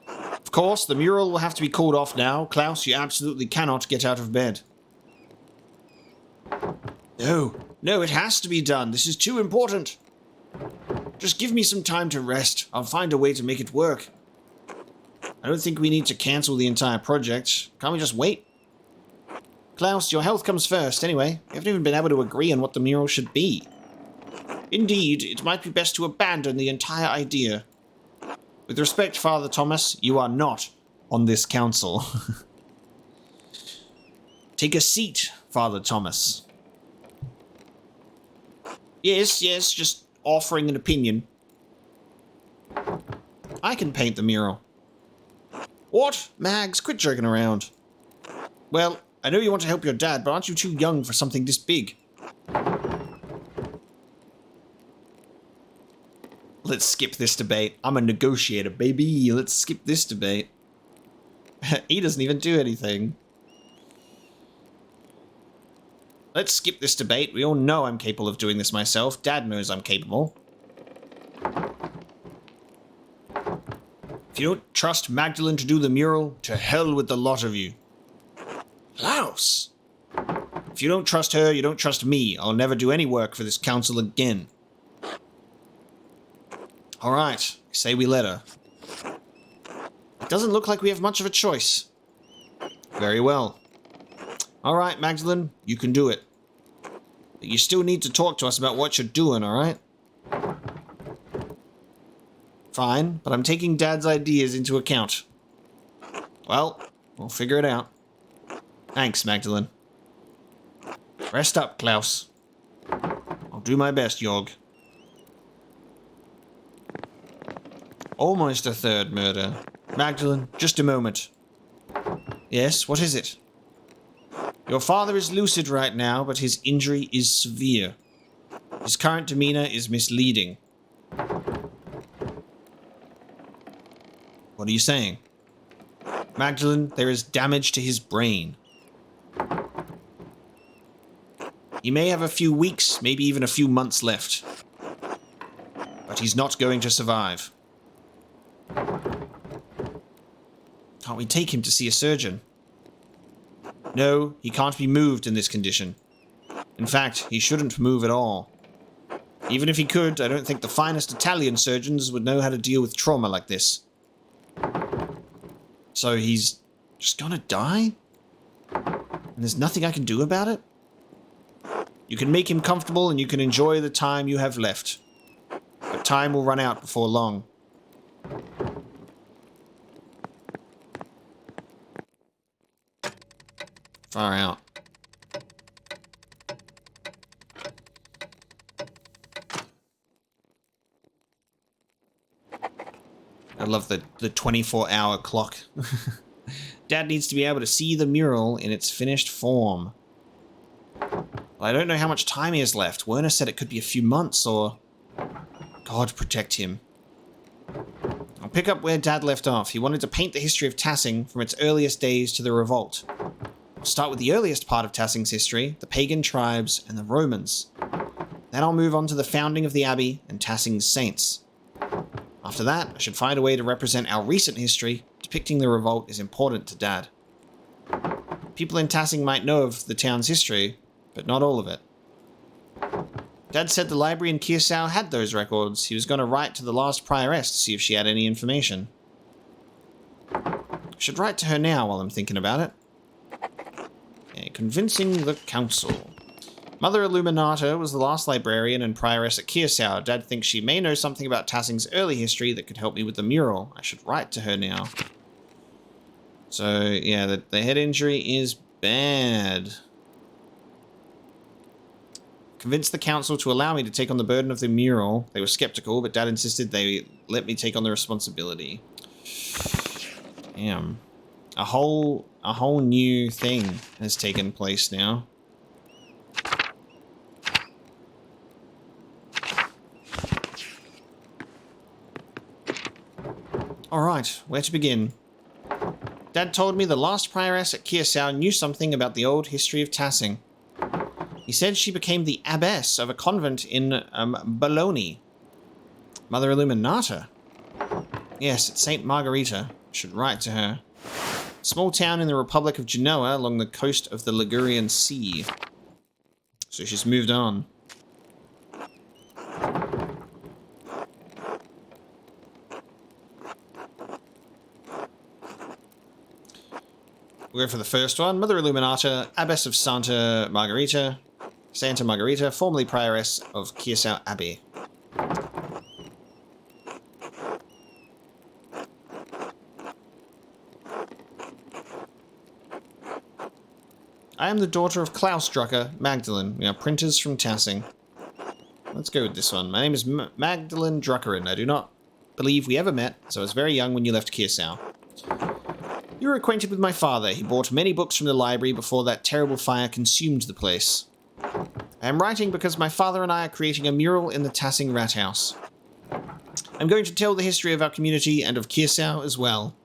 Of course, the mural will have to be called off now. Klaus, you absolutely cannot get out of bed. No, it has to be done. This is too important. Just give me some time to rest. I'll find a way to make it work. I don't think we need to cancel the entire project. Can't we just wait? Klaus, your health comes first, anyway. We haven't even been able to agree on what the mural should be. Indeed, it might be best to abandon the entire idea. With respect, Father Thomas, you are not on this council. Take a seat, Father Thomas. Yes, just offering an opinion. I can paint the mural. What? Mags, quit joking around. Well, I know you want to help your dad, but aren't you too young for something this big? Let's skip this debate. I'm a negotiator, baby. Let's skip this debate. He doesn't even do anything. Let's skip this debate. We all know I'm capable of doing this myself. Dad knows I'm capable. If you don't trust Magdalene to do the mural, to hell with the lot of you. Klaus! If you don't trust her, you don't trust me. I'll never do any work for this council again. Alright, say we let her. It doesn't look like we have much of a choice. Very well. Alright, Magdalene, you can do it. But you still need to talk to us about what you're doing, alright? Fine, but I'm taking Dad's ideas into account. Well, we'll figure it out. Thanks, Magdalene. Rest up, Klaus. I'll do my best, Jorg. Almost a third murder. Magdalene, just a moment. Yes, what is it? Your father is lucid right now, but his injury is severe. His current demeanor is misleading. What are you saying? Magdalene, there is damage to his brain. He may have a few weeks, maybe even a few months left. But he's not going to survive. Can't we take him to see a surgeon? No, he can't be moved in this condition. In fact, he shouldn't move at all. Even if he could, I don't think the finest Italian surgeons would know how to deal with trauma like this. So he's just gonna die? And there's nothing I can do about it? You can make him comfortable and you can enjoy the time you have left. But time will run out before long. Far out. I love the 24-hour clock. Dad needs to be able to see the mural in its finished form. Well, I don't know how much time he has left. Werner said it could be a few months or... God protect him. I'll pick up where Dad left off. He wanted to paint the history of Tassing from its earliest days to the revolt. I'll start with the earliest part of Tassing's history, the pagan tribes and the Romans. Then I'll move on to the founding of the Abbey and Tassing's saints. After that, I should find a way to represent our recent history. Depicting the revolt is important to Dad. People in Tassing might know of the town's history, but not all of it. Dad said the library in Kirsau had those records. He was going to write to the last prioress to see if she had any information. I should write to her now while I'm thinking about it. Okay, convincing the council. Mother Illuminata was the last librarian and prioress at Kirsau. Dad thinks she may know something about Tassing's early history that could help me with the mural. I should write to her now. So, yeah, the head injury is bad. Convinced the council to allow me to take on the burden of the mural. They were skeptical, but Dad insisted they let me take on the responsibility. Damn. A whole new thing has taken place now. Alright, where to begin? Dad told me the last prioress at Kirsau knew something about the old history of Tassing. He said she became the abbess of a convent in Bologna. Mother Illuminata? Yes, it's St. Margherita. Should write to her. Small town in the Republic of Genoa along the coast of the Ligurian Sea. So she's moved on. We'll go for the first one. Mother Illuminata, Abbess of Santa Margherita, formerly prioress of Kirsau Abbey. I am the daughter of Klaus Drucker, Magdalene. We are printers from Tassing. Let's go with this one. My name is Magdalene Druckerin. I do not believe we ever met, so I was very young when you left Kirsau. You were acquainted with my father. He bought many books from the library before that terrible fire consumed the place. I am writing because my father and I are creating a mural in the Tassing Rat House. I'm going to tell the history of our community and of Kirsau as well.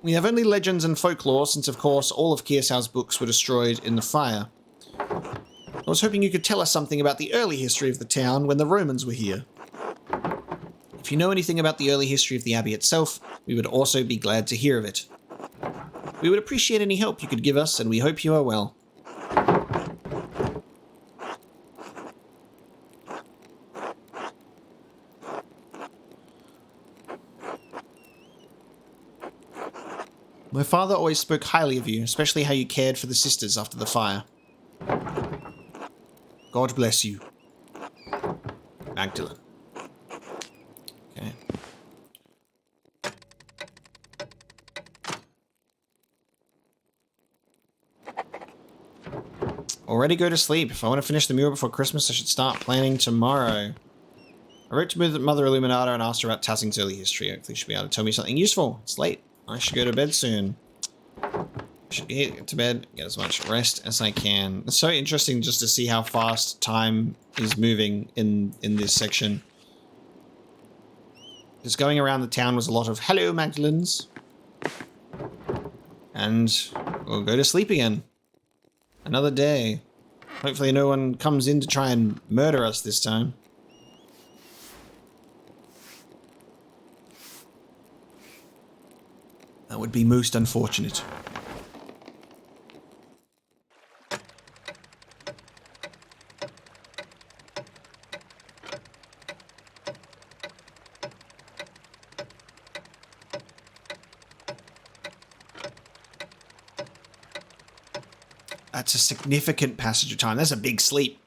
We have only legends and folklore since, of course, all of Kirsau's books were destroyed in the fire. I was hoping you could tell us something about the early history of the town when the Romans were here. If you know anything about the early history of the Abbey itself, we would also be glad to hear of it. We would appreciate any help you could give us, and we hope you are well. My father always spoke highly of you, especially how you cared for the sisters after the fire. God bless you. Magdalene. Okay. Already go to sleep. If I want to finish the mural before Christmas, I should start planning tomorrow. I wrote to Mother Illuminata and asked her about Tassing's early history. Hopefully she'll be able to tell me something useful. It's late. I should go to bed soon. should get to bed, get as much rest as I can. It's so interesting just to see how fast time is moving in this section. Just going around the town was a lot of hello Magdalens. And we'll go to sleep again. Another day. Hopefully no one comes in to try and murder us this time. That would be most unfortunate. That's a significant passage of time. That's a big sleep.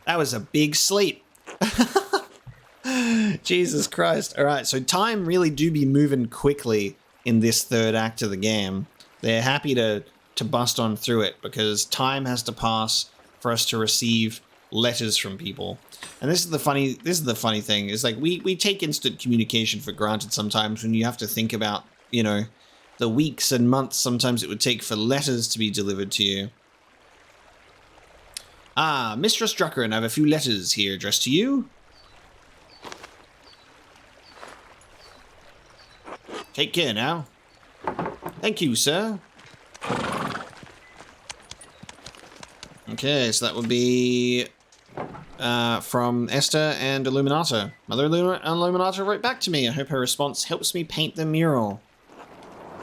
That was a big sleep. Jesus Christ. All right, so time really do be moving quickly in this third act of the game. They're happy to bust on through it because time has to pass for us to receive letters from people. And this is the funny thing is like we take instant communication for granted sometimes when you have to think about, you know, the weeks and months sometimes it would take for letters to be delivered to you. Ah, Mistress Drucker, and I have a few letters here addressed to you. Take care now. Thank you, sir. Okay, so that would be from Esther and Illuminato. Mother Illuminato wrote back to me. I hope her response helps me paint the mural.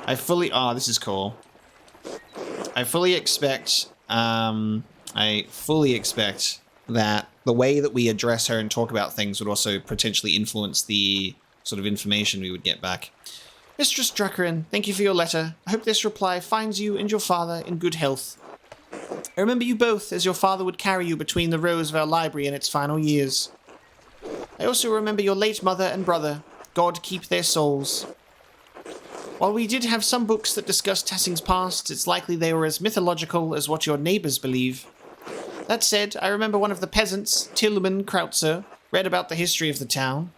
This is cool. I fully expect that the way that we address her and talk about things would also potentially influence the sort of information we would get back. Mistress Druckerin, thank you for your letter. I hope this reply finds you and your father in good health. I remember you both as your father would carry you between the rows of our library in its final years. I also remember your late mother and brother. God keep their souls. While we did have some books that discussed Tassing's past, it's likely they were as mythological as what your neighbors believe. That said, I remember one of the peasants, Tilman Krautzer, read about the history of the town.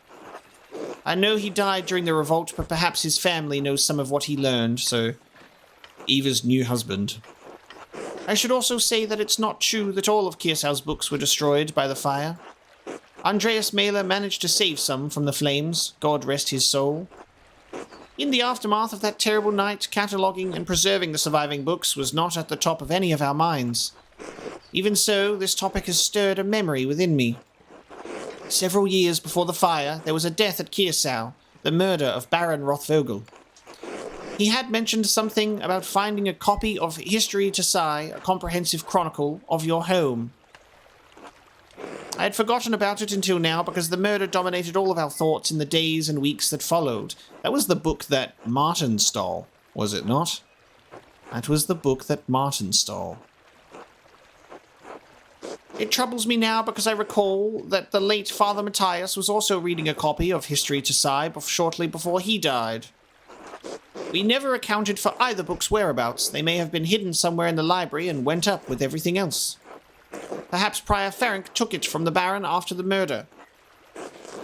I know he died during the revolt, but perhaps his family knows some of what he learned, so Eva's new husband. I should also say that it's not true that all of Kirsau's books were destroyed by the fire. Andreas Mailer managed to save some from the flames, God rest his soul. In the aftermath of that terrible night, cataloguing and preserving the surviving books was not at the top of any of our minds. Even so, this topic has stirred a memory within me. Several years before the fire, there was a death at Kirsau, the murder of Baron Rothvogel. He had mentioned something about finding a copy of History to Sai, a comprehensive chronicle of your home. I had forgotten about it until now because the murder dominated all of our thoughts in the days and weeks that followed. That was the book that Martin stole, was it not? That was the book that Martin stole. It troubles me now because I recall that the late Father Matthias was also reading a copy of History to Sai shortly before he died. We never accounted for either book's whereabouts. They may have been hidden somewhere in the library and went up with everything else. Perhaps Prior Ferenc took it from the Baron after the murder.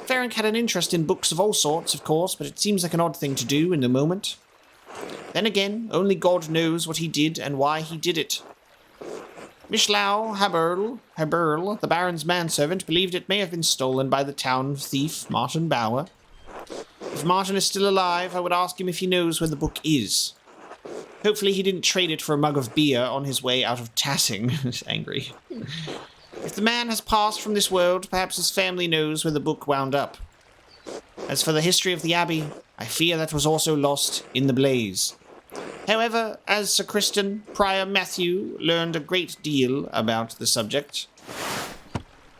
Ferenc had an interest in books of all sorts, of course, but it seems like an odd thing to do in the moment. Then again, only God knows what he did and why he did it. Mishlau Haberl, the Baron's manservant, believed it may have been stolen by the town thief, Martin Bauer. If Martin is still alive, I would ask him if he knows where the book is. Hopefully he didn't trade it for a mug of beer on his way out of Tassing. He's angry. If the man has passed from this world, perhaps his family knows where the book wound up. As for the history of the Abbey, I fear that was also lost in the blaze. However, as sacristan, Prior Matthew learned a great deal about the subject.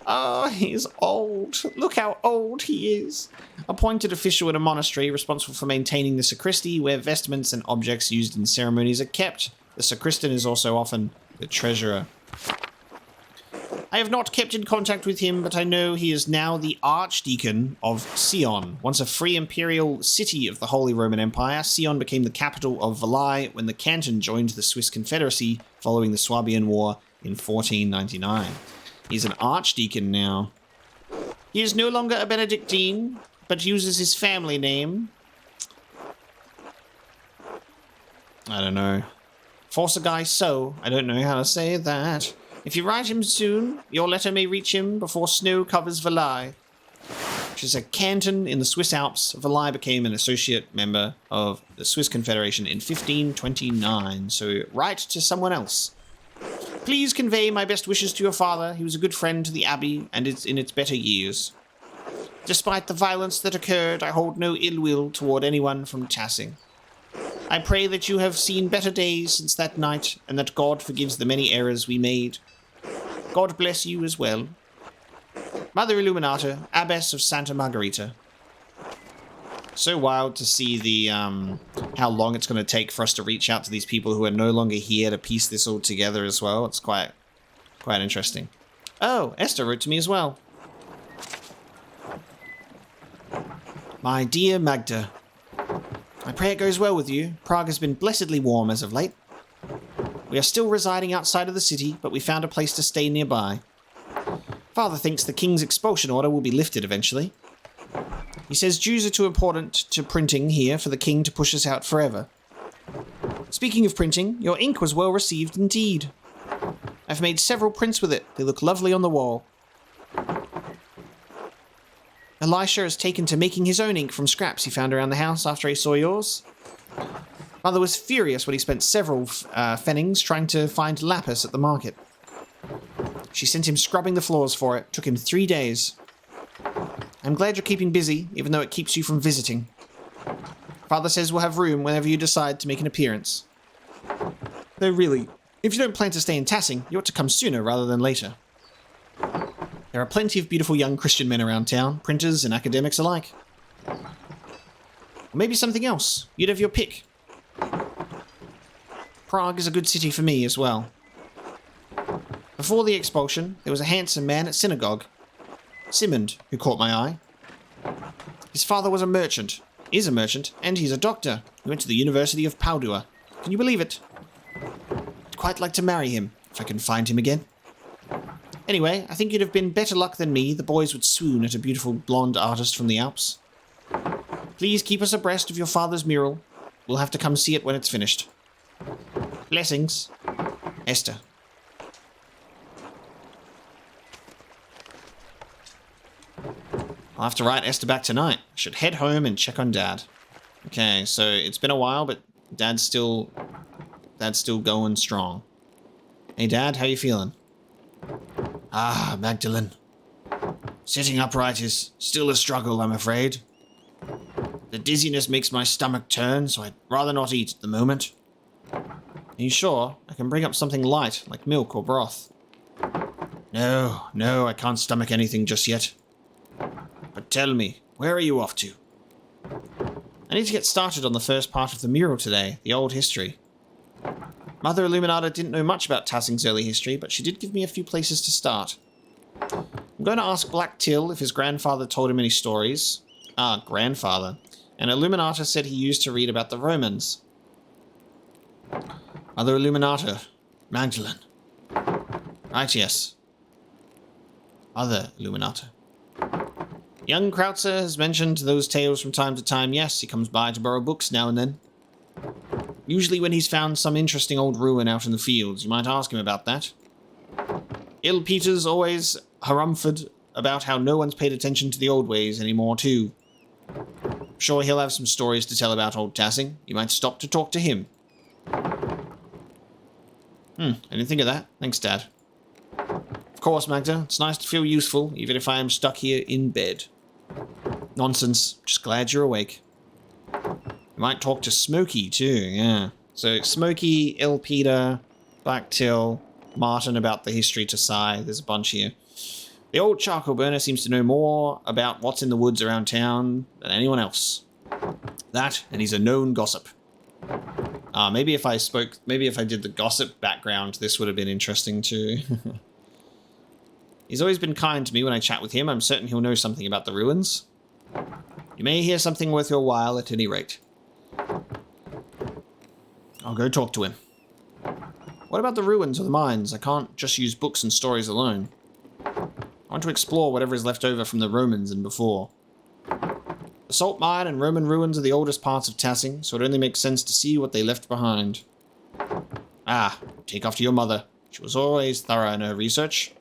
Oh, he's old. Look how old he is. Appointed official in a monastery responsible for maintaining the sacristy where vestments and objects used in ceremonies are kept. The sacristan is also often the treasurer. I have not kept in contact with him, but I know he is now the Archdeacon of Sion. Once a free imperial city of the Holy Roman Empire, Sion became the capital of Valais when the canton joined the Swiss Confederacy following the Swabian War in 1499. He's an archdeacon now. He is no longer a Benedictine, but uses his family name. I don't know. Force a guy so, I don't know how to say that. If you write him soon, your letter may reach him before snow covers Valais. Which is a canton in the Swiss Alps. Valais became an associate member of the Swiss Confederation in 1529, so write to someone else. Please convey my best wishes to your father. He was a good friend to the Abbey and is in its better years. Despite the violence that occurred, I hold no ill will toward anyone from Tassing. I pray that you have seen better days since that night, and that God forgives the many errors we made. God bless you as well. Mother Illuminata, Abbess of Santa Margherita. So wild to see the how long it's going to take for us to reach out to these people who are no longer here to piece this all together as well. It's quite interesting. Oh, Esther wrote to me as well. My dear Magda, I pray it goes well with you. Prague has been blessedly warm as of late. We are still residing outside of the city, but we found a place to stay nearby. Father thinks the king's expulsion order will be lifted eventually. He says Jews are too important to printing here for the king to push us out forever. Speaking of printing, your ink was well received indeed. I've made several prints with it. They look lovely on the wall. Elisha has taken to making his own ink from scraps he found around the house after he saw yours. Mother was furious when he spent several pfennigs trying to find lapis at the market. She sent him scrubbing the floors for it. Took him 3 days. I'm glad you're keeping busy, even though it keeps you from visiting. Father says we'll have room whenever you decide to make an appearance. Though really, if you don't plan to stay in Tassing, you ought to come sooner rather than later. There are plenty of beautiful young Christian men around town, printers and academics alike. Or maybe something else. You'd have your pick. Prague is a good city for me as well. Before the expulsion, there was a handsome man at synagogue, Simond, who caught my eye. His father was a merchant, is a merchant, and he's a doctor. He went to the University of Padua. Can you believe it? I'd quite like to marry him, if I can find him again. Anyway, I think you'd have been better luck than me. The boys would swoon at a beautiful blonde artist from the Alps. Please keep us abreast of your father's mural. We'll have to come see it when it's finished. Blessings. Esther. I'll have to write Esther back tonight. I should head home and check on Dad. Okay, so it's been a while, but Dad's still going strong. Hey Dad, how you feeling? Ah, Magdalene. Sitting upright is still a struggle, I'm afraid. The dizziness makes my stomach turn, so I'd rather not eat at the moment. Are you sure? I can bring up something light, like milk or broth. No, I can't stomach anything just yet. But tell me, where are you off to? I need to get started on the first part of the mural today, the old history. Mother Illuminata didn't know much about Tassing's early history, but she did give me a few places to start. I'm going to ask Black Till if his grandfather told him any stories. Ah, grandfather. And Illuminata said he used to read about the Romans. Mother Illuminata. Magdalene. Right, yes. Mother Illuminata. Young Krautzer has mentioned those tales from time to time. Yes, he comes by to borrow books now and then. Usually when he's found some interesting old ruin out in the fields. You might ask him about that. Il Peter's always harumphant about how no one's paid attention to the old ways anymore, too. I'm sure he'll have some stories to tell about old Tassing. You might stop to talk to him. I didn't think of that. Thanks, Dad. Of course, Magda. It's nice to feel useful, even if I am stuck here in bed. Nonsense. Just glad you're awake. You might talk to Smokey, too, yeah. So, Smokey, Il Peter, Black Till, Martin about the history to Sai. There's a bunch here. The old charcoal burner seems to know more about what's in the woods around town than anyone else. That, and he's a known gossip. Maybe if I did the gossip background, this would have been interesting too. He's always been kind to me when I chat with him. I'm certain he'll know something about the ruins. You may hear something worth your while at any rate. I'll go talk to him. What about the ruins or the mines? I can't just use books and stories alone. I want to explore whatever is left over from the Romans and before. The salt mine and Roman ruins are the oldest parts of Tassing, so it only makes sense to see what they left behind. Ah, take after your mother. She was always thorough in her research.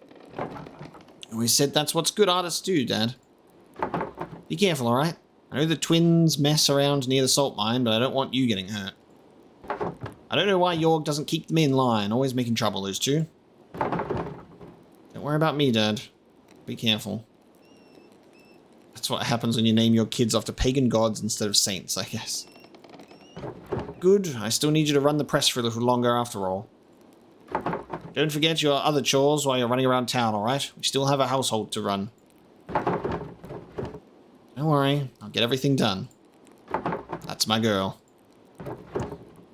Always said that's what good artists do, Dad. Be careful, alright? I know the twins mess around near the salt mine, but I don't want you getting hurt. I don't know why York doesn't keep them in line, always making trouble, those two. Don't worry about me, Dad. Be careful. That's what happens when you name your kids after pagan gods instead of saints, I guess. Good, I still need you to run the press for a little longer after all. Don't forget your other chores while you're running around town, alright? We still have a household to run. Don't worry, I'll get everything done. That's my girl.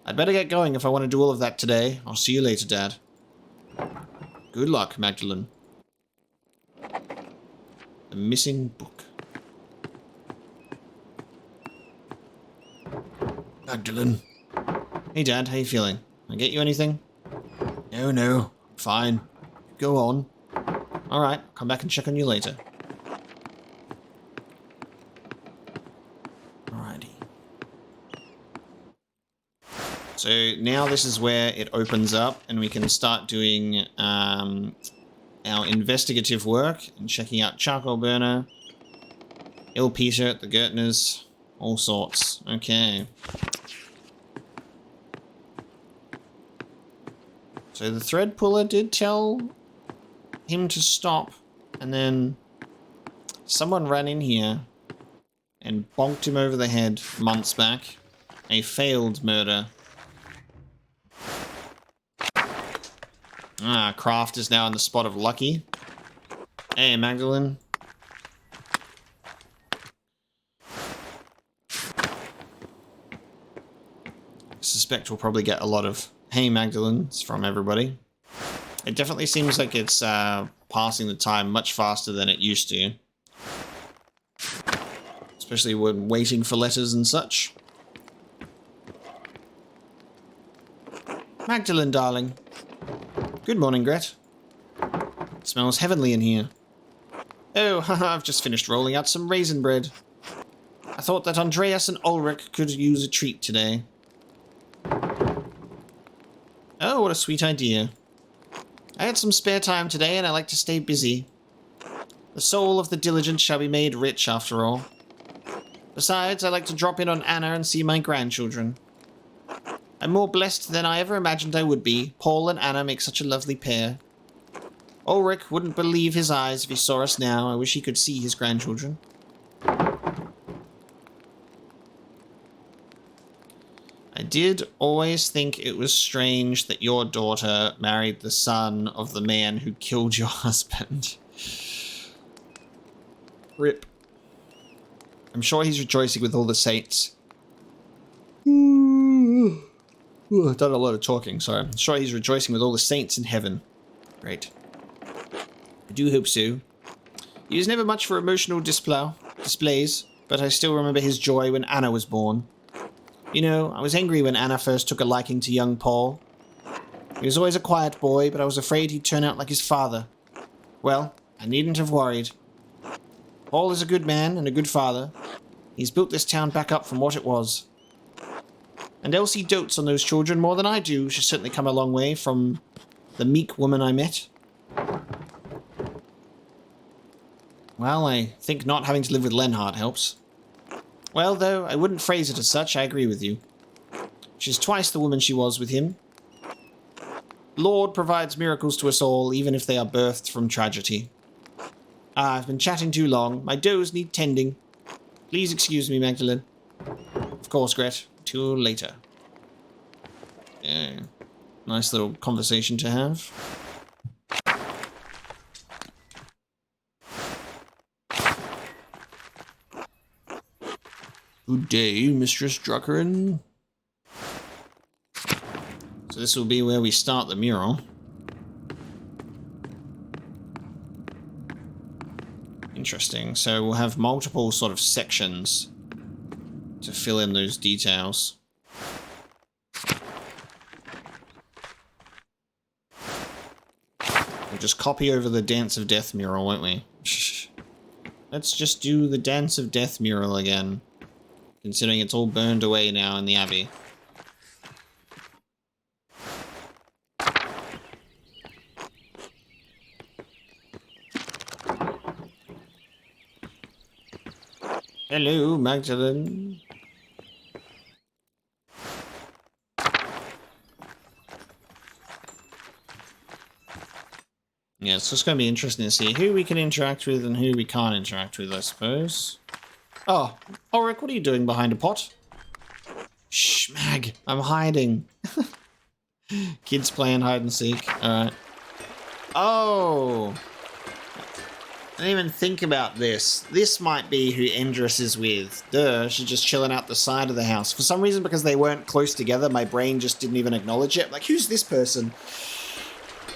I'd better get going if I want to do all of that today. I'll see you later, Dad. Good luck, Magdalene. The missing book. Magdalene. Hey, Dad, how you feeling? Can I get you anything? No, I'm fine. Go on. Alright, I'll come back and check on you later. Alrighty. So now this is where it opens up and we can start doing our investigative work and checking out charcoal burner, Il Peter, the Gertners, all sorts. Okay. So the thread puller did tell him to stop, and then someone ran in here and bonked him over the head months back. A failed murder. Ah, Kraft is now in the spot of Lucky. Hey, Magdalene. I suspect we'll probably get a lot of Hey Magdalene's from everybody. It definitely seems like it's passing the time much faster than it used to. Especially when waiting for letters and such. Magdalene, darling. Good morning, Gret. It smells heavenly in here. Oh, haha, I've just finished rolling out some raisin bread. I thought that Andreas and Ulrich could use a treat today. Oh, what a sweet idea. I had some spare time today and I like to stay busy. The soul of the diligent shall be made rich after all. Besides, I like to drop in on Anna and see my grandchildren. I'm more blessed than I ever imagined I would be. Paul and Anna make such a lovely pair. Ulrich wouldn't believe his eyes if he saw us now. I wish he could see his grandchildren. I did always think it was strange that your daughter married the son of the man who killed your husband. Rip. I'm sure he's rejoicing with all the saints. Ooh, I've done a lot of talking, sorry. I'm sure he's rejoicing with all the saints in heaven. Great. I do hope so. He was never much for emotional displays, but I still remember his joy when Anna was born. You know, I was angry when Anna first took a liking to young Paul. He was always a quiet boy, but I was afraid he'd turn out like his father. Well, I needn't have worried. Paul is a good man and a good father. He's built this town back up from what it was. And Elsie dotes on those children more than I do. She's certainly come a long way from the meek woman I met. Well, I think not having to live with Lenhart helps. Well, though, I wouldn't phrase it as such, I agree with you. She's twice the woman she was with him. Lord provides miracles to us all, even if they are birthed from tragedy. Ah, I've been chatting too long. My does need tending. Please excuse me, Magdalene. Of course, Gret. Till later. Yeah. Nice little conversation to have. Good day, Mistress Druckern. So this will be where we start the mural. Interesting. So we'll have multiple sort of sections to fill in those details. We'll just copy over the Dance of Death mural, won't we? Let's just do the Dance of Death mural again. Considering it's all burned away now in the Abbey. Hello, Magdalene. Yeah, so it's going to be interesting to see who we can interact with and who we can't interact with, I suppose. Oh, Ulrich, what are you doing behind a pot? Shh, Mag, I'm hiding. Kids playing hide and seek. Alright. Oh! I didn't even think about this. This might be who Endress is with. Duh, she's just chilling out the side of the house. For some reason, because they weren't close together, my brain just didn't even acknowledge it. Like, who's this person?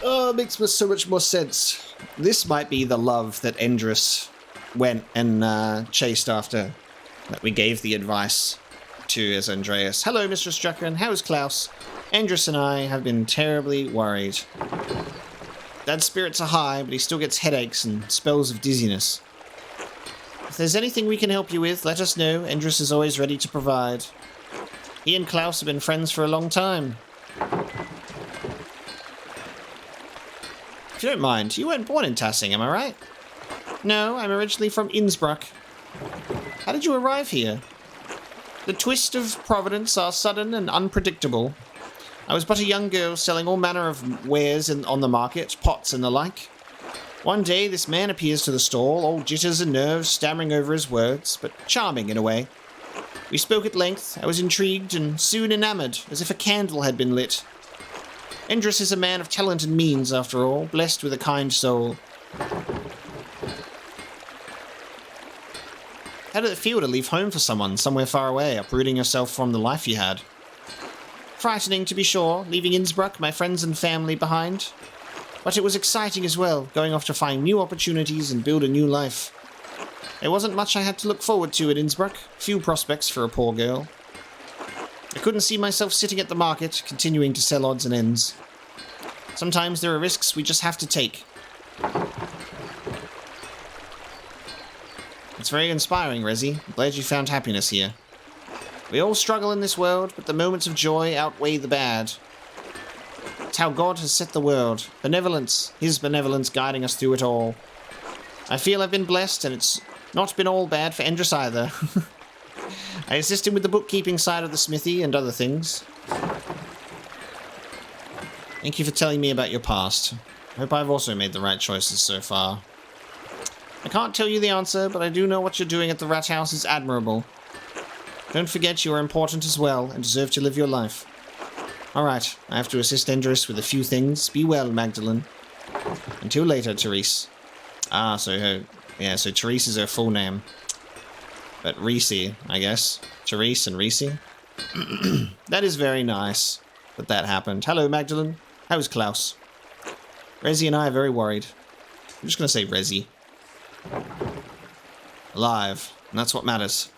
Oh, it makes so much more sense. This might be the love that Endress went and chased after, that we gave the advice to as Andreas. Hello, Mistress Juckern. How's Klaus? Endress and I have been terribly worried. Dad's spirits are high, but he still gets headaches and spells of dizziness. If there's anything we can help you with, let us know. Endress is always ready to provide. He and Klaus have been friends for a long time. If you don't mind, you weren't born in Tassing, am I right? No, I'm originally from Innsbruck. How did you arrive here? The twist of Providence are sudden and unpredictable. I was but a young girl selling all manner of wares on the market, pots and the like. One day this man appears to the stall, all jitters and nerves, stammering over his words, but charming in a way. We spoke at length, I was intrigued and soon enamoured, as if a candle had been lit. Endress is a man of talent and means, after all, blessed with a kind soul. How did it feel to leave home for someone, somewhere far away, uprooting yourself from the life you had? Frightening, to be sure, leaving Innsbruck, my friends and family behind. But it was exciting as well, going off to find new opportunities and build a new life. There wasn't much I had to look forward to at Innsbruck, few prospects for a poor girl. I couldn't see myself sitting at the market, continuing to sell odds and ends. Sometimes there are risks we just have to take. It's very inspiring, Resi. I'm glad you found happiness here. We all struggle in this world, but the moments of joy outweigh the bad. It's how God has set the world. Benevolence, His benevolence guiding us through it all. I feel I've been blessed, and it's not been all bad for Endress either. I assist him with the bookkeeping side of the smithy and other things. Thank you for telling me about your past. I hope I've also made the right choices so far. I can't tell you the answer, but I do know what you're doing at the Rat House is admirable. Don't forget you are important as well, and deserve to live your life. Alright, I have to assist Endress with a few things. Be well, Magdalene. Until later, Therese. Ah, so Therese is her full name. But Reese, I guess. Therese and Reese. That is very nice that that happened. Hello, Magdalene. How's Klaus? Resi and I are very worried. I'm just going to say Resi. Alive, and that's what matters.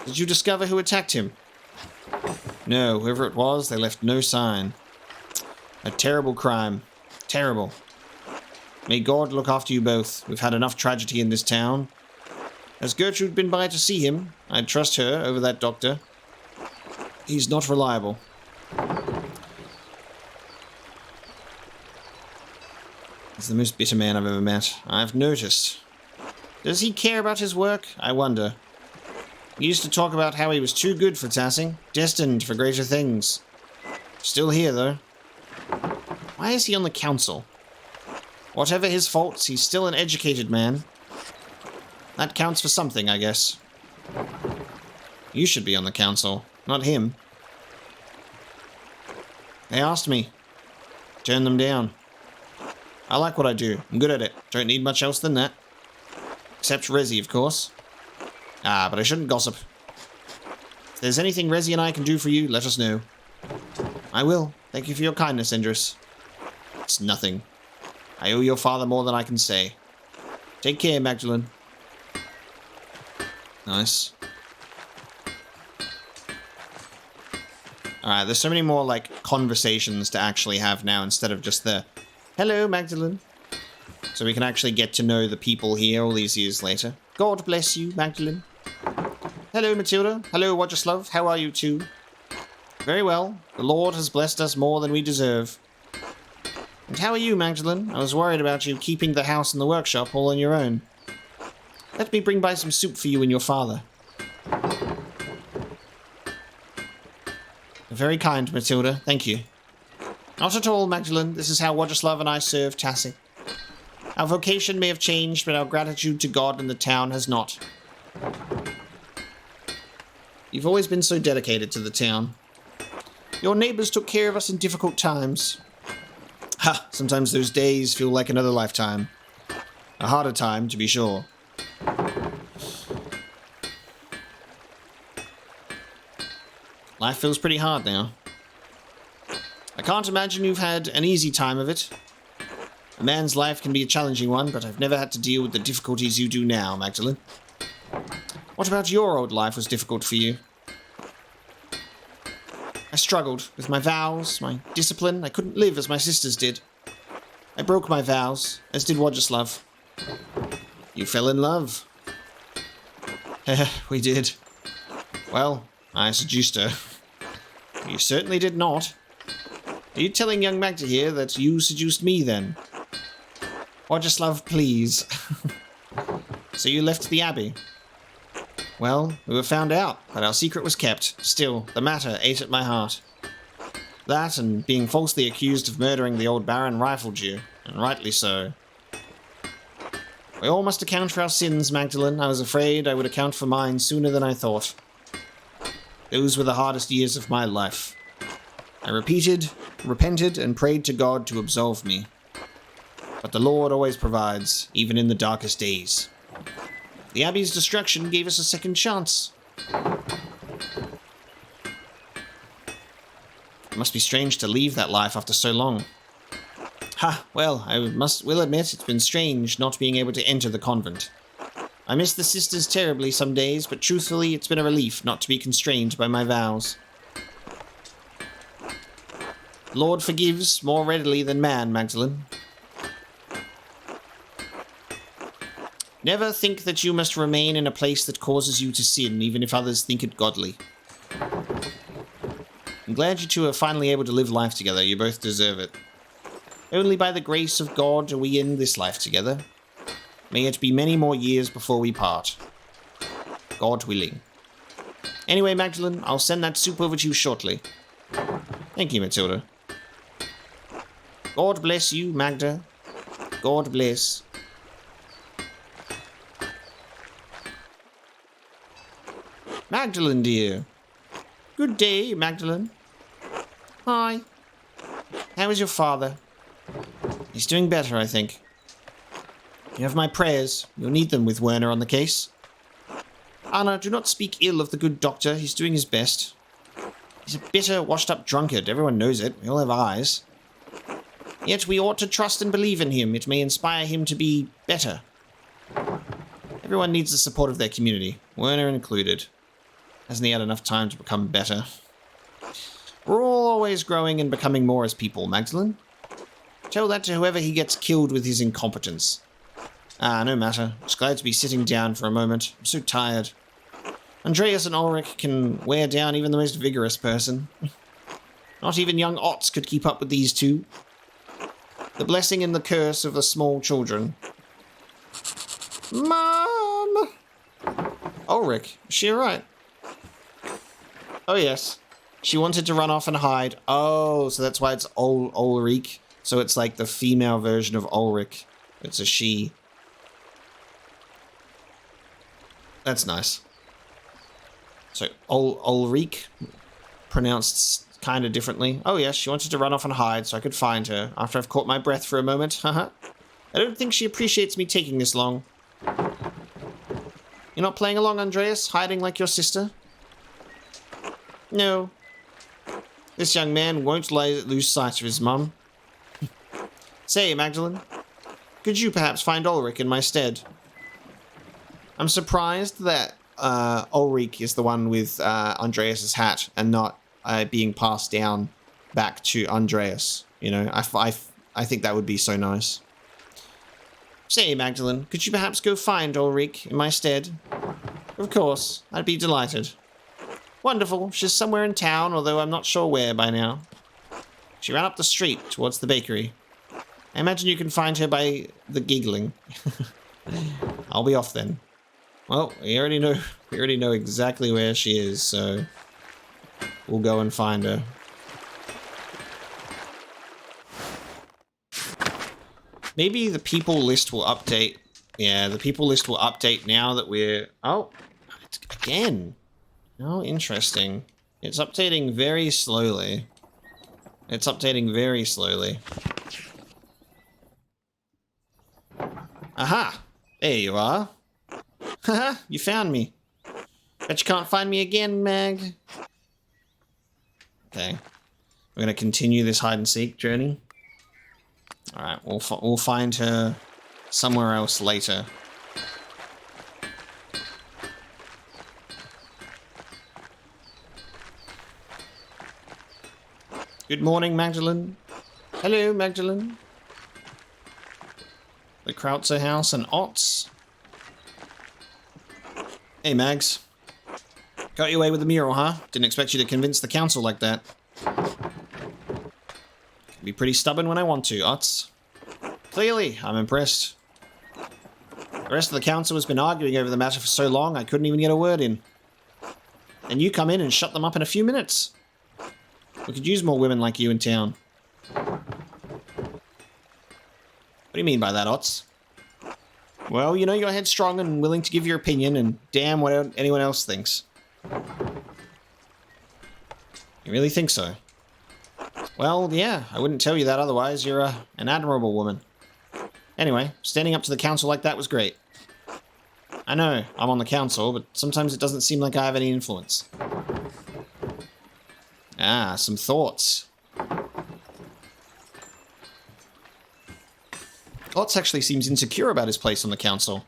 Did you discover who attacked him? No, whoever it was, they left no sign. A terrible crime. Terrible. May God look after you both. We've had enough tragedy in this town. Has Gertrude been by to see him? I'd trust her over that doctor. He's not reliable. He's the most bitter man I've ever met. I've noticed. Does he care about his work? I wonder. He used to talk about how he was too good for Tassing, destined for greater things. Still here, though. Why is he on the council? Whatever his faults, he's still an educated man. That counts for something, I guess. You should be on the council, not him. They asked me. Turned them down. I like what I do. I'm good at it. Don't need much else than that. Except Resi, of course. Ah, but I shouldn't gossip. If there's anything Resi and I can do for you, let us know. I will. Thank you for your kindness, Endress. It's nothing. I owe your father more than I can say. Take care, Magdalene. Nice. Alright, there's so many more, like, conversations to actually have now instead of just the, hello, Magdalene. So we can actually get to know the people here all these years later. God bless you, Magdalene. Hello, Matilda. Hello, Wodgeslav. How are you two? Very well. The Lord has blessed us more than we deserve. And how are you, Magdalene? I was worried about you keeping the house and the workshop all on your own. Let me bring by some soup for you and your father. Very kind, Matilda. Thank you. Not at all, Magdalene. This is how Władysław and I serve Tassie. Our vocation may have changed, but our gratitude to God and the town has not. You've always been so dedicated to the town. Your neighbors took care of us in difficult times. Ha! Sometimes those days feel like another lifetime. A harder time, to be sure. Life feels pretty hard now. I can't imagine you've had an easy time of it. A man's life can be a challenging one, but I've never had to deal with the difficulties you do now, Magdalene. What about your old life was difficult for you? I struggled with my vows, my discipline. I couldn't live as my sisters did. I broke my vows, as did Władysław. You fell in love. We did. Well, I seduced her. You certainly did not. Are you telling young Magda here that you seduced me, then? Władysław, please. So you left the Abbey? Well, we were found out, but our secret was kept. Still, the matter ate at my heart. That, and being falsely accused of murdering the old Baron, rifled you, and rightly so. We all must account for our sins, Magdalene. I was afraid I would account for mine sooner than I thought. Those were the hardest years of my life. I repented, and prayed to God to absolve me. But the Lord always provides, even in the darkest days. The Abbey's destruction gave us a second chance. It must be strange to leave that life after so long. Ha, well, I will admit it's been strange not being able to enter the convent. I miss the sisters terribly some days, but truthfully it's been a relief not to be constrained by my vows. The Lord forgives more readily than man, Magdalene. Never think that you must remain in a place that causes you to sin, even if others think it godly. I'm glad you two are finally able to live life together. You both deserve it. Only by the grace of God are we in this life together. May it be many more years before we part. God willing. Anyway, Magdalene, I'll send that soup over to you shortly. Thank you, Matilda. God bless you, Magda. God bless. Magdalene, dear. Good day, Magdalene. Hi. How is your father? He's doing better, I think. You have my prayers. You'll need them with Werner on the case. Anna, do not speak ill of the good doctor. He's doing his best. He's a bitter, washed-up drunkard. Everyone knows it. We all have eyes. Yet we ought to trust and believe in him. It may inspire him to be better. Everyone needs the support of their community, Werner included. Hasn't he had enough time to become better? We're all always growing and becoming more as people, Magdalene. Tell that to whoever he gets killed with his incompetence. No matter. Just glad to be sitting down for a moment. I'm so tired. Andreas and Ulrich can wear down even the most vigorous person. Not even young Otts could keep up with these two. The blessing and the curse of the small children. Mom! Ulrich, is she alright? Oh yes. She wanted to run off and hide. Oh, so that's why it's Ulrich. So it's like the female version of Ulrich. It's a she. That's nice. So Ulrich, pronounced kind of differently. Oh yes, she wanted to run off and hide so I could find her after I've caught my breath for a moment. Haha. I don't think she appreciates me taking this long. You're not playing along, Andreas? Hiding like your sister? No. This young man won't lose sight of his mum. Say, Magdalene, could you perhaps find Ulrich in my stead? I'm surprised that Ulrich is the one with Andreas's hat and not being passed down back to Andreas. You know, I think that would be so nice. Say, Magdalene, could you perhaps go find Ulrich in my stead? Of course, I'd be delighted. Wonderful, she's somewhere in town, although I'm not sure where by now. She ran up the street towards the bakery. I imagine you can find her by the giggling. I'll be off then. Well, we already know exactly where she is, so we'll go and find her. Maybe the people list will update. Yeah, the people list will update now that we're... Oh, again. Oh, interesting. It's updating very slowly. It's updating very slowly. Aha! There you are. Haha, you found me. Bet you can't find me again, Mag. Okay. We're gonna continue this hide-and-seek journey. Alright, we'll find her somewhere else later. Good morning, Magdalene. Hello, Magdalene. The Krautzer house and Otts. Hey, Mags. Got you away with the mural, huh? Didn't expect you to convince the council like that. Can be pretty stubborn when I want to, Otts. Clearly, I'm impressed. The rest of the council has been arguing over the matter for so long, I couldn't even get a word in. And you come in and shut them up in a few minutes. We could use more women like you in town. What do you mean by that, Otts? Well, you know you're headstrong and willing to give your opinion, and damn what anyone else thinks. You really think so? Well, yeah, I wouldn't tell you that otherwise. You're an admirable woman. Anyway, standing up to the council like that was great. I know, I'm on the council, but sometimes it doesn't seem like I have any influence. Ah, some thoughts. Otts actually seems insecure about his place on the council.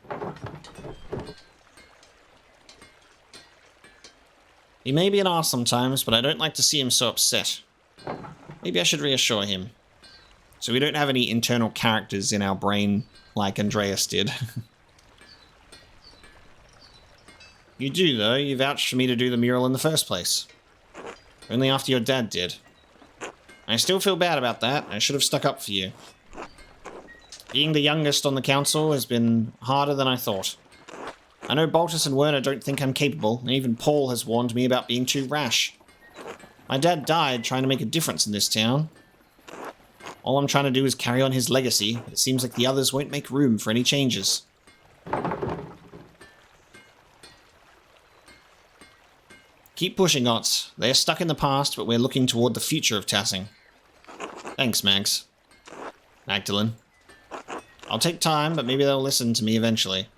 He may be an arse sometimes, but I don't like to see him so upset. Maybe I should reassure him. So we don't have any internal characters in our brain like Andreas did. You do, though. You vouched for me to do the mural in the first place. Only after your dad did. I still feel bad about that. I should have stuck up for you. Being the youngest on the council has been harder than I thought. I know Baltus and Werner don't think I'm capable, and even Paul has warned me about being too rash. My dad died trying to make a difference in this town. All I'm trying to do is carry on his legacy, but it seems like the others won't make room for any changes. Keep pushing, Otts. They are stuck in the past, but we're looking toward the future of Tassing. Thanks, Mags. Magdalene. I'll take time, but maybe they'll listen to me eventually.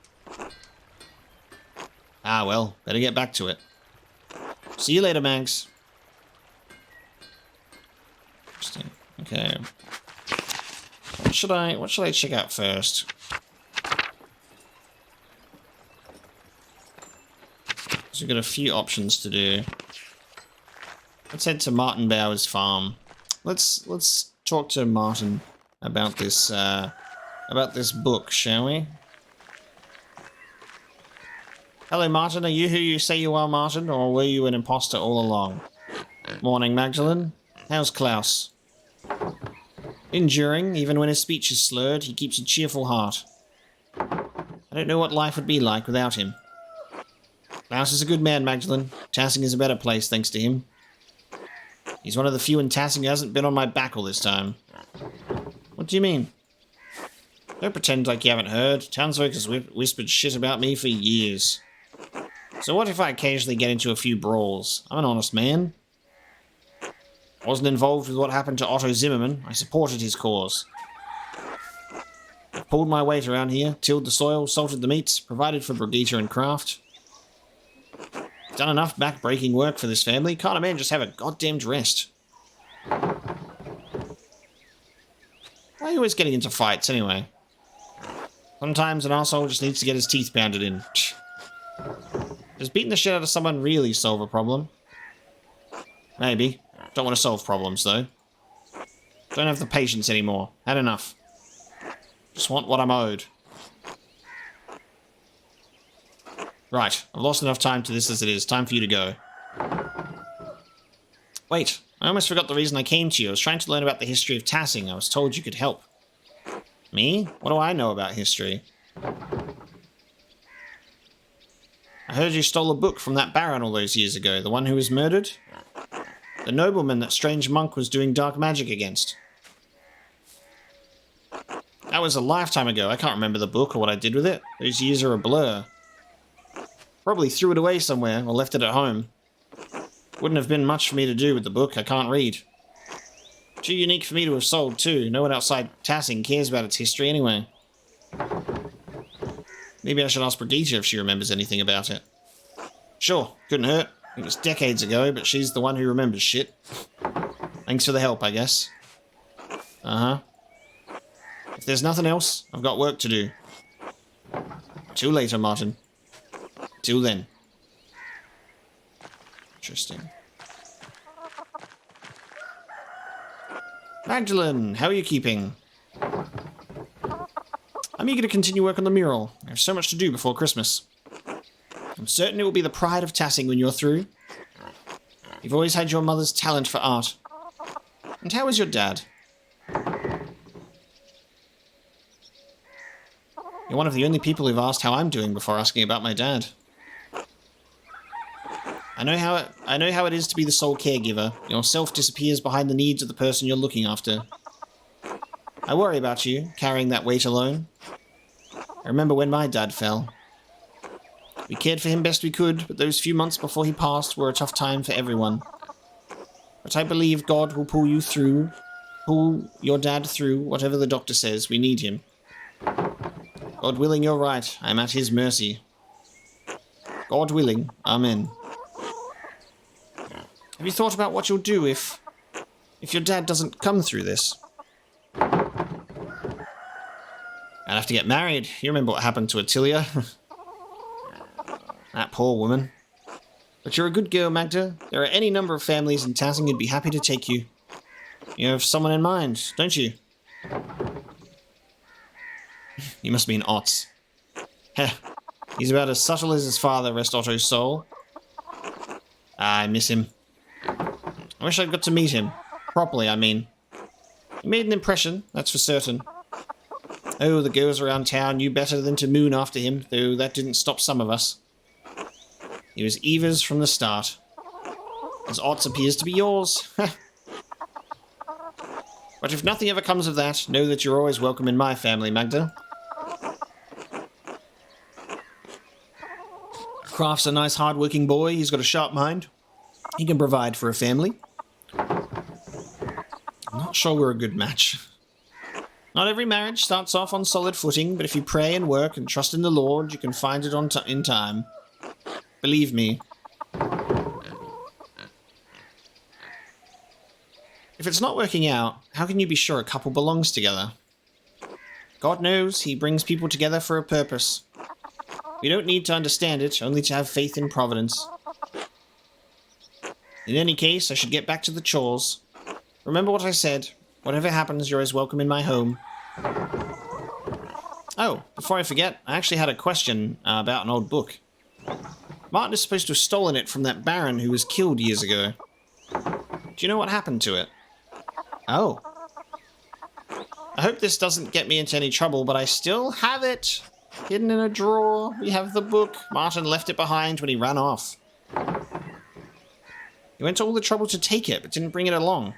Ah, well, better get back to it. See you later, Mags. Interesting. Okay. What should I check out first? So we've got a few options to do. Let's head to Martin Bauer's farm. Let's talk to Martin about this book, shall we? Hello, Martin. Are you who you say you are, Martin, or were you an imposter all along? Morning, Magdalene. How's Klaus? Enduring, even when his speech is slurred, he keeps a cheerful heart. I don't know what life would be like without him. Klaus is a good man, Magdalene. Tassing is a better place, thanks to him. He's one of the few in Tassing who hasn't been on my back all this time. What do you mean? Don't pretend like you haven't heard. Townsfolk has whispered shit about me for years. So what if I occasionally get into a few brawls? I'm an honest man. I wasn't involved with what happened to Otto Zimmerman. I supported his cause. I've pulled my weight around here, tilled the soil, salted the meats, provided for Brigitte and Kraft. Done enough back-breaking work for this family. Can't a man just have a goddamned rest? Why are you always getting into fights, anyway? Sometimes an arsehole just needs to get his teeth pounded in. Does beating the shit out of someone really solve a problem? Maybe. Don't want to solve problems, though. Don't have the patience anymore. Had enough. Just want what I'm owed. Right, I've lost enough time to this as it is. Time for you to go. Wait, I almost forgot the reason I came to you. I was trying to learn about the history of Tassing. I was told you could help. Me? What do I know about history? I heard you stole a book from that baron all those years ago, the one who was murdered? The nobleman that strange monk was doing dark magic against. That was a lifetime ago. I can't remember the book or what I did with it. Those years are a blur. Probably threw it away somewhere or left it at home. Wouldn't have been much for me to do with the book. I can't read. Too unique for me to have sold, too. No one outside Tassing cares about its history anyway. Maybe I should ask Brigitte if she remembers anything about it. Sure, couldn't hurt. It was decades ago, but she's the one who remembers shit. Thanks for the help, I guess. Uh-huh. If there's nothing else, I've got work to do. Till later, Martin. Till then. Interesting. Magdalene, how are you keeping? I'm eager to continue work on the mural. I have so much to do before Christmas. I'm certain it will be the pride of Tassing when you're through. You've always had your mother's talent for art. And how is your dad? You're one of the only people who've asked how I'm doing before asking about my dad. I know how it is to be the sole caregiver. Yourself disappears behind the needs of the person you're looking after. I worry about you, carrying that weight alone. I remember when my dad fell. We cared for him best we could, but those few months before he passed were a tough time for everyone. But I believe God will pull your dad through whatever the doctor says. We need him. God willing, you're right. I'm at his mercy. God willing, amen. Have you thought about what you'll do if your dad doesn't come through this? I'd have to get married. You remember what happened to Attilia? That poor woman. But you're a good girl, Magda. There are any number of families in Tassing who'd be happy to take you. You have someone in mind, don't you? You must mean Otz. Heh. He's about as subtle as his father, rest Otto's soul. I miss him. I wish I'd got to meet him. Properly, I mean. He made an impression, that's for certain. Oh, the girls around town knew better than to moon after him, though that didn't stop some of us. He was Eva's from the start. As Otz appears to be yours. But if nothing ever comes of that, know that you're always welcome in my family, Magda. Kraft's a nice, hard-working boy. He's got a sharp mind. He can provide for a family. I'm not sure we're a good match. Not every marriage starts off on solid footing, but if you pray and work and trust in the Lord, you can find it in time. Believe me. If it's not working out, how can you be sure a couple belongs together? God knows he brings people together for a purpose. We don't need to understand it, only to have faith in Providence. In any case, I should get back to the chores. Remember what I said. Whatever happens, you're as welcome in my home. Oh, before I forget, I actually had a question about an old book. Martin is supposed to have stolen it from that baron who was killed years ago. Do you know what happened to it? Oh. I hope this doesn't get me into any trouble, but I still have it. Hidden in a drawer. We have the book. Martin left it behind when he ran off. He went to all the trouble to take it, but didn't bring it along.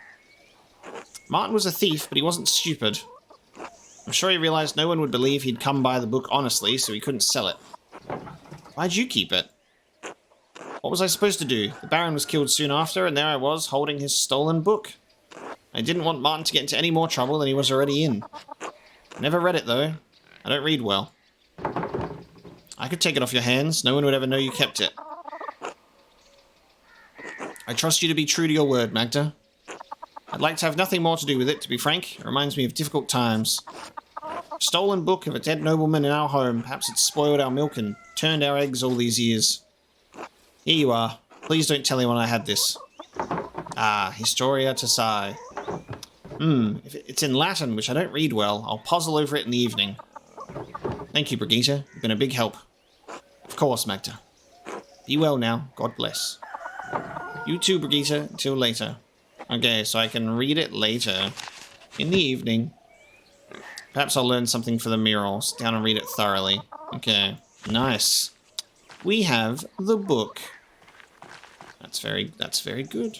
Martin was a thief, but he wasn't stupid. I'm sure he realized no one would believe he'd come by the book honestly, so he couldn't sell it. Why'd you keep it? What was I supposed to do? The Baron was killed soon after, and there I was, holding his stolen book. I didn't want Martin to get into any more trouble than he was already in. Never read it, though. I don't read well. I could take it off your hands. No one would ever know you kept it. I trust you to be true to your word, Magda. I'd like to have nothing more to do with it, to be frank. It reminds me of difficult times. Stolen book of a dead nobleman in our home. Perhaps it spoiled our milk and turned our eggs all these years. Here you are. Please don't tell anyone I had this. Ah, Historia Tassai. If it's in Latin, which I don't read well, I'll puzzle over it in the evening. Thank you, Brigitte. You've been a big help. Of course, Magda. Be well now. God bless. You too, Brigitte. Till later. Okay, so I can read it later. In the evening. Perhaps I'll learn something for the mural. Sit down and read it thoroughly. Okay. Nice. we have the book. That's very good.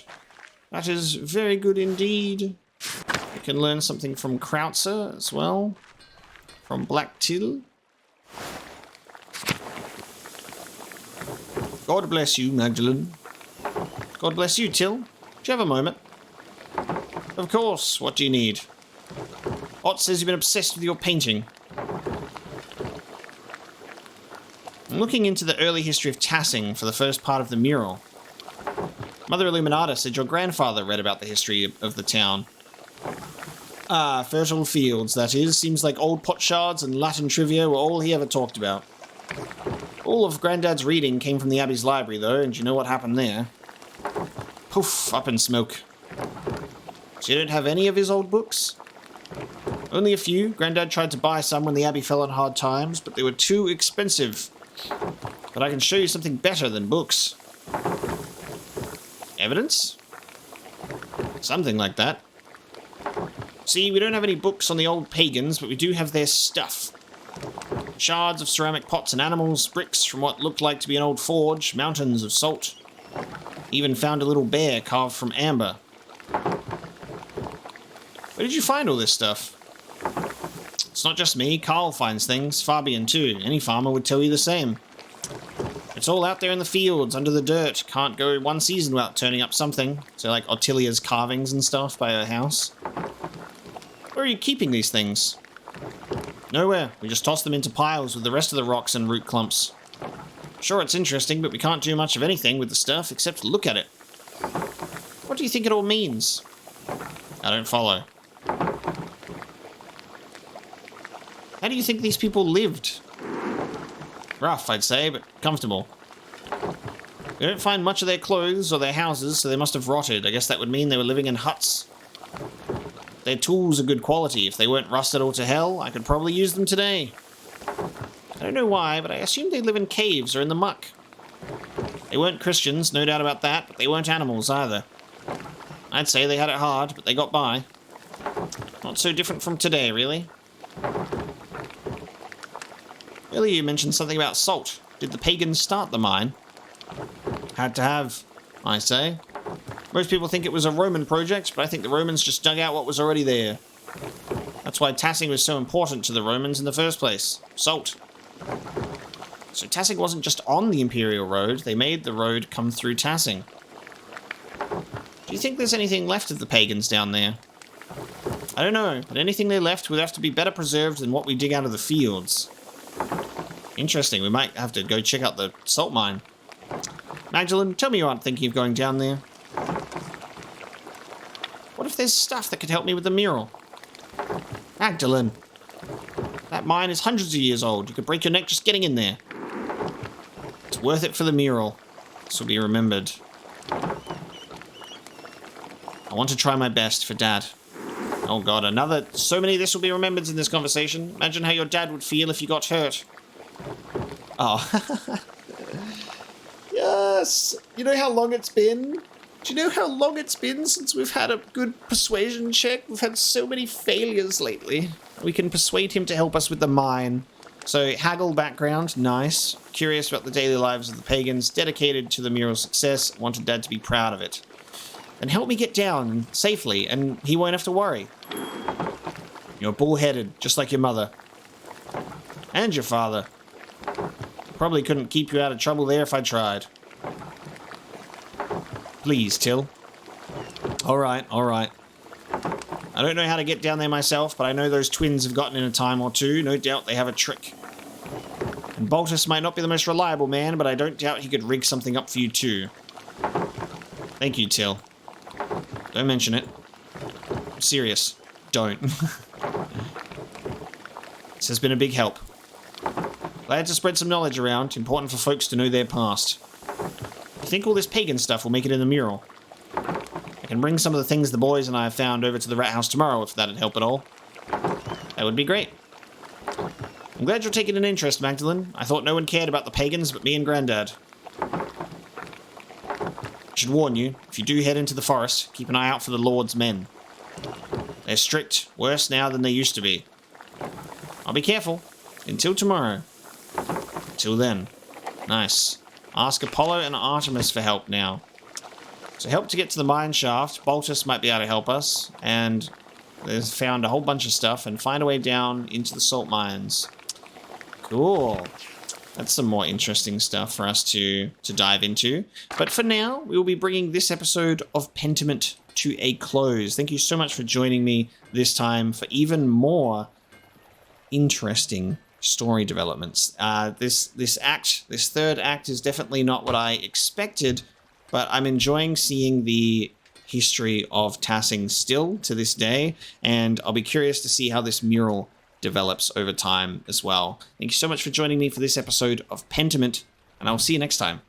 That is very good indeed. We can learn something from Krautzer as well. From Black Till. God bless you, Magdalene. God bless you, Till. Do you have a moment? Of course. What do you need? Ott says you've been obsessed with your painting. I'm looking into the early history of Tassing for the first part of the mural. Mother Illuminata said your grandfather read about the history of the town. Ah, fertile fields, that is. Seems like old potsherds and Latin trivia were all he ever talked about. All of Grandad's reading came from the Abbey's library, though, and you know what happened there. Poof, up in smoke. So you don't have any of his old books? Only a few. Grandad tried to buy some when the Abbey fell on hard times, but they were too expensive. But I can show you something better than books. Evidence? Something like that. See, we don't have any books on the old pagans, but we do have their stuff. Shards of ceramic pots and animals, bricks from what looked like to be an old forge, mountains of salt. Even found a little bear carved from amber. Where did you find all this stuff? It's not just me, Carl finds things, Fabian too. Any farmer would tell you the same. It's all out there in the fields, under the dirt. Can't go one season without turning up something. So like Ottilia's carvings and stuff by her house. Where are you keeping these things? Nowhere. We just toss them into piles with the rest of the rocks and root clumps. Sure, it's interesting, but we can't do much of anything with the stuff except look at it. What do you think it all means? I don't follow. How do you think these people lived? Rough, I'd say, but comfortable. We don't find much of their clothes or their houses, so they must have rotted. I guess that would mean they were living in huts. Their tools are good quality. If they weren't rusted all to hell, I could probably use them today. I don't know why, but I assumed they live in caves or in the muck. They weren't Christians, no doubt about that, but they weren't animals either. I'd say they had it hard, but they got by. Not so different from today, really. Earlier you mentioned something about salt. Did the pagans start the mine? Had to have, I say. Most people think it was a Roman project, but I think the Romans just dug out what was already there. That's why Tassing was so important to the Romans in the first place. Salt. So Tassing wasn't just on the Imperial Road, they made the road come through Tassing. Do you think there's anything left of the pagans down there? I don't know, but anything they left would have to be better preserved than what we dig out of the fields. Interesting, we might have to go check out the salt mine. Magdalene, tell me you aren't thinking of going down there. What if there's stuff that could help me with the mural? Magdalene. That mine is hundreds of years old. You could break your neck just getting in there. It's worth it for the mural. This will be remembered. I want to try my best for Dad. Oh god, another... So many this will be remembered in this conversation. Imagine how your dad would feel if you got hurt. Oh. Yes! You know how long it's been? Do you know how long it's been since we've had a good persuasion check? We've had so many failures lately. We can persuade him to help us with the mine. So, haggle background, nice. Curious about the daily lives of the pagans, dedicated to the mural's success, wanted Dad to be proud of it. And help me get down safely, and he won't have to worry. You're bullheaded, just like your mother. And your father. Probably couldn't keep you out of trouble there if I tried. Please, Till. Alright, alright. I don't know how to get down there myself, but I know those twins have gotten in a time or two. No doubt they have a trick. And Baltus might not be the most reliable man, but I don't doubt he could rig something up for you too. Thank you, Till. Don't mention it. I'm serious. Don't. This has been a big help. Glad to spread some knowledge around. Important for folks to know their past. I think all this pagan stuff will make it in the mural. I can bring some of the things the boys and I have found over to the rat house tomorrow if that'd help at all. That would be great. I'm glad you're taking an interest, Magdalene. I thought no one cared about the pagans but me and Grandad. I should warn you, if you do head into the forest, keep an eye out for the Lord's men. They're strict, worse now than they used to be. I'll be careful. Until tomorrow. Till then. Nice. Ask Apollo and Artemis for help now. So help to get to the mine shaft. Baltus might be able to help us. And they've found a whole bunch of stuff and find a way down into the salt mines. Cool. That's some more interesting stuff for us to dive into. But for now, we will be bringing this episode of Pentiment to a close. Thank you so much for joining me this time for even more interesting story developments. This third act is definitely not what I expected, but I'm enjoying seeing the history of Tassing still to this day, and I'll be curious to see how this mural develops over time as well. Thank you so much for joining me for this episode of Pentiment, and I'll see you next time.